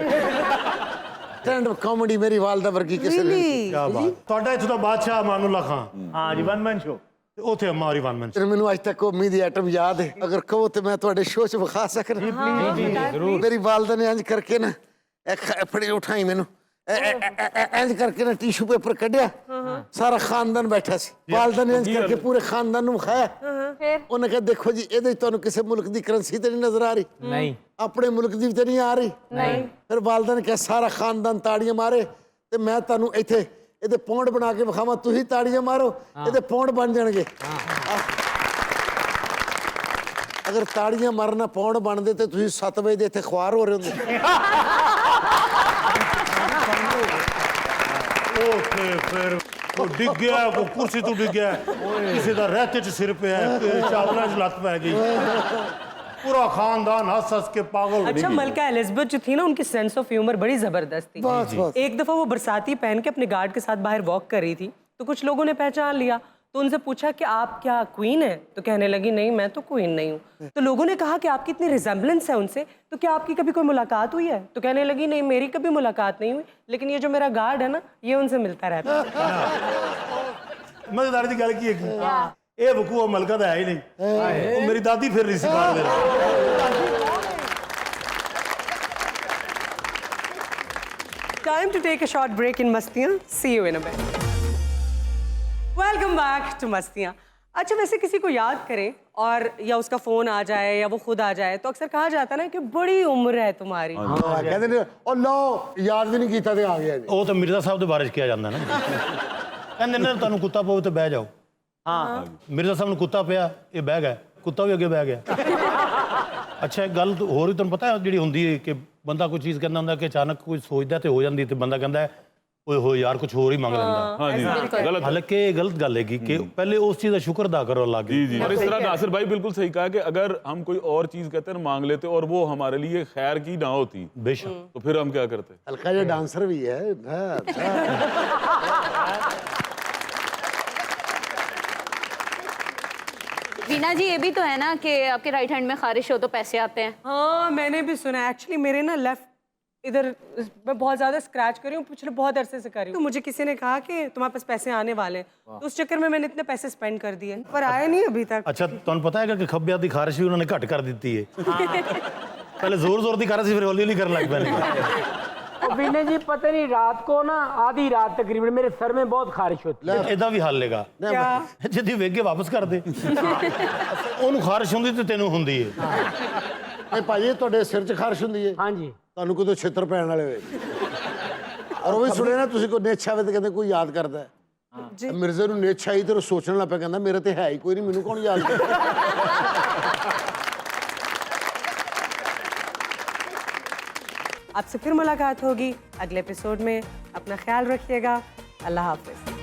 ਸਟੈਂਡ ਅਪ ਕਾਮੇਡੀ ਮੇਰੀ ਵਾਲਦਾ ਵਰਗੀ ਕਿਸੇ ਨੇ ਕੀ ਬਾਤ। ਤੁਹਾਡਾ ਇੱਥੋਂ ਦਾ ਬਾਦਸ਼ਾਹ ਮਾਨੂਲਾ ਖਾਂ, ਹਾਂ ਜੀ, ਵਨ ਮੈਨ ਸ਼ੋ। ਤੇ ਉੱਥੇ ਅੰਮਾ ਹੋਰੀ ਵਨ ਮੈਨ ਤੇ ਮੈਨੂੰ ਅੱਜ ਤੱਕ ਉਮੀਦ ਦੀ ਆਈਟਮ ਯਾਦ ਹੈ, ਅਗਰ ਕਹੋ ਤੇ ਮੈਂ ਤੁਹਾਡੇ ਸ਼ੋਅ 'ਚ ਵਿਖਾ ਸਕਦਾ। ਜ਼ਰੂਰ। ਮੇਰੀ ਵਾਲਦਾ ਨੇ ਇੰਜ ਕਰਕੇ ਨਾ ਫੜੀ ਉਠਾਈ ਮੈਨੂੰ, ਇੰਜ ਕਰਕੇ ਨਾ ਟਿਸ਼ੂ ਪੇਪਰ ਕੱਢਿਆ, ਸਾਰਾ ਖਾਨਦਾਨ ਬੈਠਾ ਸੀ, ਵਾਲਦਾ ਨੇ ਇੰਜ ਕਰਕੇ ਪੂਰੇ ਖਾਨਦਾਨ ਨੂੰ ਵਿਖਾਇਆ। ਉਹਨੇ ਕਿਹਾ ਦੇਖੋ ਜੀ ਇਹਦੇ 'ਚ ਤੁਹਾਨੂੰ ਕਿਸੇ ਮੁਲਕ ਦੀ ਕਰੰਸੀ ਤੇ ਨਹੀਂ ਨਜ਼ਰ ਆ ਰਹੀ? ਨਹੀਂ। ਆਪਣੇ ਮੁਲਕ ਦੀ ਤੇ ਨਹੀਂ ਆ ਰਹੀ? ਨਹੀਂ। ਫਿਰ ਵਾਲਦਾ ਨੇ ਕਿਹਾ ਸਾਰਾ ਖਾਨਦਾਨ ਤਾੜੀਆਂ ਮਾਰੇ ਤੇ ਮੈਂ ਤੁਹਾਨੂੰ ਇੱਥੇ ਇਹਦੇ ਪੌਂਡ ਬਣਾ ਕੇ ਵਿਖਾਵਾਂ, ਤੁਸੀਂ ਤਾੜੀਆਂ ਮਾਰੋ, ਇਹਦੇ ਪੌਂਡ ਬਣ ਜਾਣਗੇ। ਅਗਰ ਤਾੜੀਆਂ ਮਾਰਨਾ ਪੌਂਡ ਬਣਦੇ ਤੇ ਤੁਸੀਂ 7 ਵਜੇ ਦੇ ਇੱਥੇ ਖੁਆਰ ਹੋ ਰਹੇ ਹੁੰਦੇ। ਉੱਥੇ ਫਿਰ ਉਹ ਡਿੱਗ ਗਿਆ, ਕੋਈ ਕੁਰਸੀ ਤੋਂ ਡਿੱਗ ਗਿਆ, ਕਿਸੇ ਦਾ ਰਹਿਤੇ 'ਚ ਸਿਰ ਪਿਆ, ਕਿਸੇ ਚਾਵਲਾਂ 'ਚ ਲੱਤ ਪੈ ਗਈ, पूरा खानदान हंस हंस के पागल। अच्छा, मलका एलिज़ाबेथ जो थी ना, उनकी सेंस ऑफ ह्यूमर बड़ी जबरदस्त थी। एक दफा वो बरसाती पहन के अपने गार्ड के साथ बाहर वॉक कर रही थी, तो कुछ लोगों ने पहचान लिया, तो उनसे पूछा कि आप क्या क्वीन है? तो कहने लगी नहीं, मैं तो क्वीन नहीं हूँ। तो लोगों ने कहा कि आपकी इतनी रिजेम्बलेंस है उनसे, तो क्या आपकी कभी कोई मुलाकात हुई है? तो कहने लगी नहीं, मेरी कभी मुलाकात नहीं हुई, लेकिन ये जो मेरा गार्ड है ना, ये उनसे मिलता रहता है। मजेदार की गल की है ਇਹ ਵਕੂਆ ਮਲਕਾ ਦਾ ਹੈ ਹੀ ਨਹੀਂ, ਉਹ ਮੇਰੀ ਦਾਦੀ ਫਿਰ ਰਹੀ ਸੀ ਕਾਰ ਦੇ। Time to take a short break in मस्तियाँ. See you in a bit. Welcome back to मस्तियाँ. अच्छा, वैसे किसी को याद करें और या उसका फोन आ जाए या वो खुद आ जाए तो अक्सर कहा जाता है ना कि बड़ी उम्र है तुम्हारी। ਕਹਿੰਦੇ ਨੇ ਉਹ ਲਓ ਯਾਦ ਵੀ ਨਹੀਂ ਕੀਤਾ ਤੇ ਆ ਗਿਆ ਜੀ। ਉਹ ਤਾਂ ਮਿਰਜ਼ਾ ਸਾਹਿਬ ਦੇ ਬਾਰੇ 'ਚ ਕਿਹਾ ਜਾਂਦਾ ਨਾ, ਕਹਿੰਦੇ ਨੇ ਤੁਹਾਨੂੰ ਕੁੱਤਾ ਪਵੇ ਤੇ ਬਹਿ ਜਾਓ। ਹਾਂ, ਮਿਰਜ਼ਾ ਸਾਹਿਬ ਨੂੰ ਕੁੱਤਾ ਪਿਆ, ਇਹ ਬਹਿ ਗਿਆ, ਕੁੱਤਾ ਵੀ ਅੱਗੇ ਬਹਿ ਗਿਆ। ਅੱਛਾ, ਇੱਕ ਗੱਲ ਹੋਰ ਵੀ ਤੁਹਾਨੂੰ ਪਤਾ ਹੈ ਜਿਹੜੀ ਹੁੰਦੀ ਹੈ ਕਿ ਬੰਦਾ ਕੋਈ ਚੀਜ਼ ਕਹਿੰਦਾ ਹੁੰਦਾ ਕਿ ਅਚਾਨਕ ਕੋਈ ਸੋਚਦਾ ਤੇ ਹੋ ਜਾਂਦੀ, ਤੇ ਬੰਦਾ ਕਹਿੰਦਾ ਓਏ ਹੋ ਯਾਰ ਕੁਝ ਹੋਰ ਹੀ ਮੰਗ ਲੈਂਦਾ। हाँ जी, गलत। हालांकि ये गलत गल है कि पहले उस चीज़ का शुक्र अदा करो अल्लाह की। जी जी, और इस तरह नासिर भाई बिल्कुल सही कहा कि अगर हम कोई और चीज कहते हैं मांग लेते और वो हमारे लिए खैर की ना होती बेशक, तो फिर हम क्या करते? ਹਲਕਾ ਜਿਹਾ ਡਾਂਸਰ ਵੀ ਹੈ। वीना जी, ये भी तो है ना कि आपके राइट हैंड में खारिश हो तो पैसे आते हैं। हाँ, मैंने भी सुना है। एक्चुअली मेरे ना लेफ्ट इधर मैं बहुत ज्यादा स्क्रैच कर रही हूँ, पिछले बहुत अरसे से कर रही हूँ। तो मुझे किसी ने कहा कि तुम्हारे पास पैसे आने वाले हैं, तो उस चक्कर में मैंने इतने पैसे स्पेंड कर दिए, पर आए नहीं अभी तक। अच्छा, ਤੁਹਾਨੂੰ ਪਤਾ ਹੈਗਾ ਕਿ ਖੱਬਿਆਂ ਦੀ ਖਾਰਿਸ਼ ਵੀ ਉਹਨਾਂ ਨੇ ਘੱਟ ਕਰ ਦਿੱਤੀ ਹੈ। ਪਹਿਲੇ ਜ਼ੋਰ ਜ਼ੋਰ ਦੀ ਕਰ ਰਹੀ ਸੀ, ਫਿਰ ਹੌਲੀ ਹੌਲੀ ਕਰਨ ਲੱਗ ਪਏ ਨੇ। विनय जी, पता नहीं रात को ना आधी रात तकरीबन मेरे सर में बहुत खारिश होती है। ਇਹਦਾ ਵੀ ਹੱਲ ਹੈਗਾ, ਜਿੱਦੀ ਵੇਗੇ ਵਾਪਸ ਕਰ ਦੇ। ਉਹਨੂੰ ਖਾਰਿਸ਼ ਹੁੰਦੀ ਤੇ ਤੈਨੂੰ ਹੁੰਦੀ ਹੈ। ਇਹ ਭਾਜੀ ਤੁਹਾਡੇ ਸਿਰ 'ਚ ਖਾਰਿਸ਼ ਹੁੰਦੀ ਹੈ? हाँ जी। ਤੁਹਾਨੂੰ ਕੋਈ ਛਿੱਤਰ ਪੈਣ ਵਾਲੇ ਹੋਏ, ਔਰ ਉਹ ਵੀ ਸੁਣਿਆ ਨਾ ਤੁਸੀਂ, ਕੋਈ ਨੇਛਾ ਵੇ ਤੇ ਕਹਿੰਦੇ ਕੋਈ ਯਾਦ ਕਰਦਾ ਹੈ। ਮਿਰਜ਼ੇ ਨੂੰ ਨੇਛਾ ਆਈ ਤੇ ਉਹ ਸੋਚਣ ਲੱਗ ਪਿਆ, ਕਹਿੰਦਾ ਮੇਰੇ ਤੇ ਹੈ ਹੀ ਕੋਈ ਨਹੀਂ, ਮੈਨੂੰ ਕੌਣ ਯਾਦ ਕਰਦਾ। आपसे फिर मुलाकात होगी अगले एपिसोड में। अपना ख्याल रखिएगा। अल्लाह हाफिज।